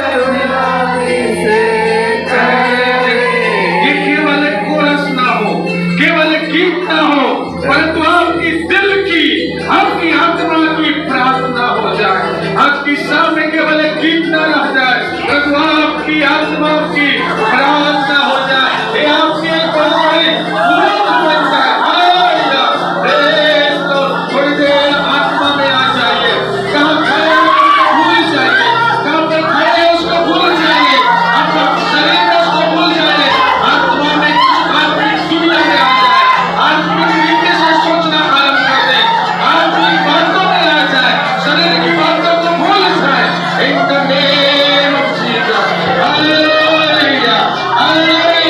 तुम अभिषेक कर दे। ये केवल कोरस ना हो, केवल गीत ना हो, परंतु आपकी दिल की, आपकी आत्मा की प्रार्थना हो जाए। आज की शाम में केवल एक गीत ना रह जाए, परंतु आपकी आत्मा की प्रार्थना हो जाए। ये आपकी एक बड़ी मुराद बन जाए। Hallelujah, praise Lord. थोड़ी देर आत्मा में आ जाइए। कहाँ खड़े हैं उसको भूल जाइए, कहाँ पर खड़े हैं उसको भूल जाइए, अपना शरीर में उसको भूल जाइए। आत्मा में आत्मिक दुनिया में आ जाए, आत्मिक रीति से सोचना आरंभ कर दे, आत्मिक बातों में आ जाए, शरीर की बातों को भूल जाए। In the name of Jesus, hallelujah, hallelujah,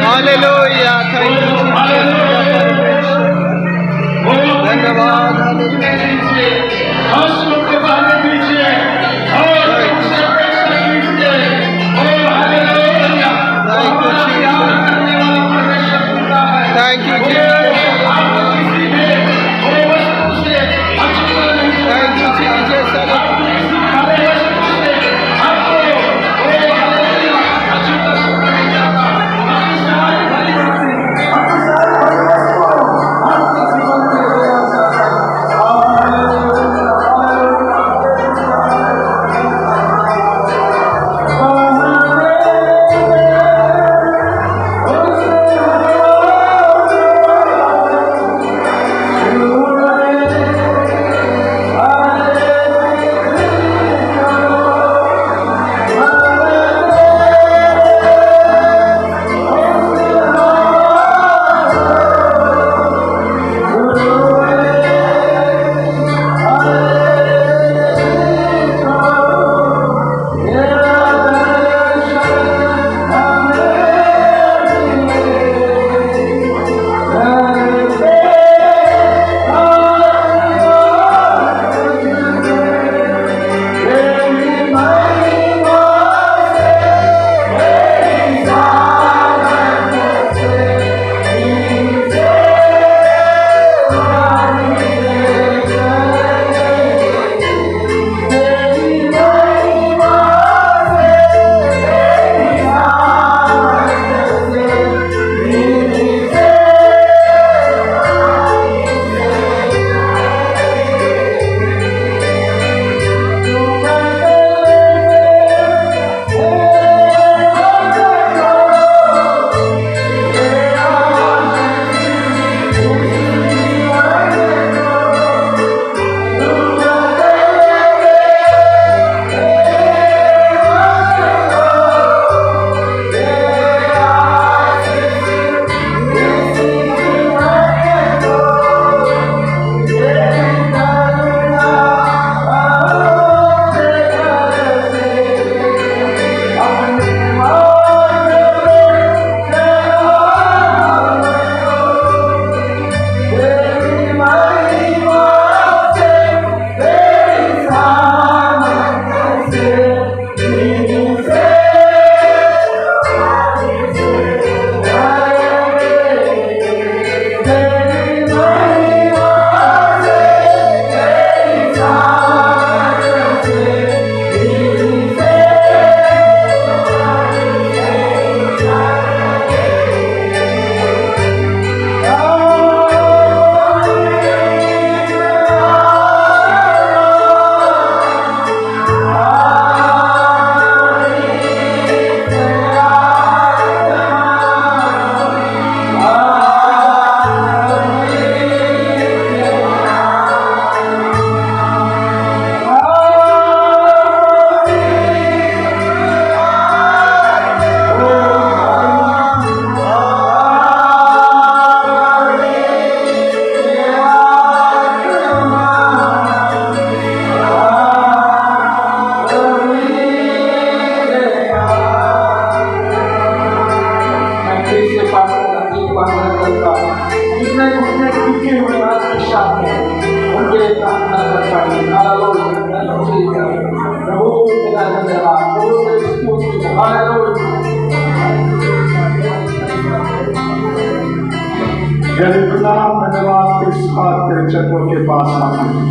hallelujah, thank you धन्यवाद थैंक यू करता जितने जितने टूटे हुए आत्मिक हैं उनके लिए प्रार्थना करता हूँ। हालेलुया। प्रभु तेरा धन्यवाद, प्रभु तेरी स्तुति। हालेलुया। मेरे गुलाम धन्यवाद के साथ तेरे चरणों के पास आते हैं।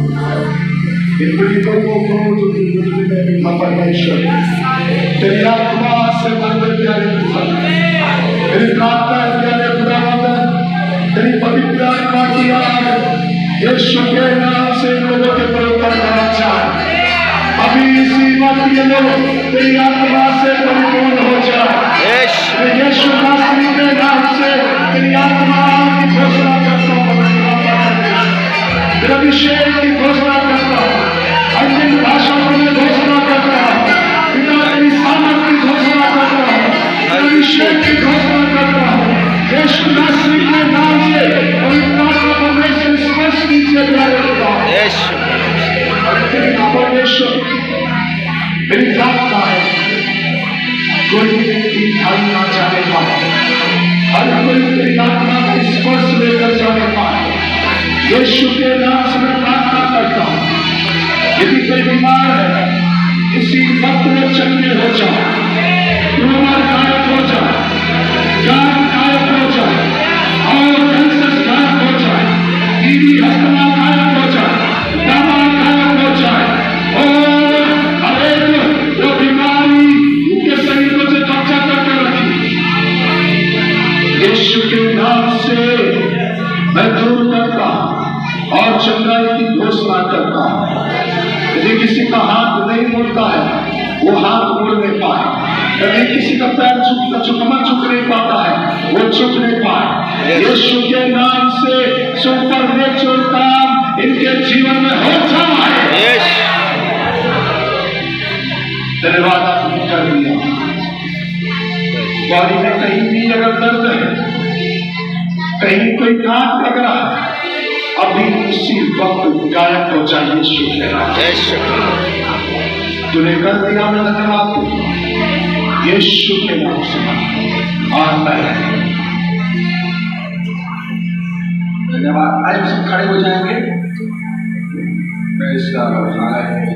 इन पीड़ितों को जो कि मुझे में परमेश्वर तेरी आत्मा से बंदे प्यारे खुदा, तेरी प्रार्थना प्यारे खुदावंद, तेरी पवित्र आत्मा की आग यीशु के नाम से लोगों के ऊपर उतरना चाहे। अभी इसी वक्त ये लोग तेरी आत्मा से परिपूर्ण हो जाए। यीशु मसीह के नाम से तेरी आत्मा की घोषणा करता हूँ, तेरे अभिषेक की घोषणा करता हूँ, अन्य भाषाओं में घोषणा करता हूँ, पिता तेरी सामर्थ की घोषणा करता हूँ, तेरे अभिषेक की घोषणा करता हूँ। यीशु मसीह के नाम से पवित्र आत्मा परमेश्वर स्पर्श कीजिए प्यारे खुदा। परमेश्वर मेरी प्रार्थना है कोई व्यक्ति भागना चाहेगा, हर कोई तेरी आत्मा का स्पर्श लेकर जाने पाए। यीशु के नाम से मैं प्रार्थना करता हूँ, यदि कोई बीमार है इसी वक्त में चंगे हो जाए, ट्यूमर गायब हो जाए, जान गायब हो जाए और कैंसर गायब हो जाए, टीबी हस्तमा गायब हो जाए, दमा गायब हो जाए और हर एक जो बीमारी उनके शरीरों से कब्जा करके रखी यीशु के नाम से मैं दूर करता हूं और चंगाई की घोषणा करता हूं। यदि किसी का हाथ नहीं मुड़ता है वो हाथ मुड़ नहीं पाए, यदि किसी का पैर कमर झुक नहीं पाता है वो झुक नहीं पाए। यीशु के नाम से सुपरनेचुरल काम इनके जीवन में हो जाए। धन्यवाद आपने कर दिया। बॉडी में कहीं भी अगर दर्द है, कहीं कोई काट लग रहा है, अभी उसी वक्त गायब हो जाए यीशु के नाम से। तूने कर दिया, मैं धन्यवाद दूंगा यीशु के नाम से। आमीन। धन्यवाद। आज हम सब खड़े हो जाएंगे। Praise the Lord.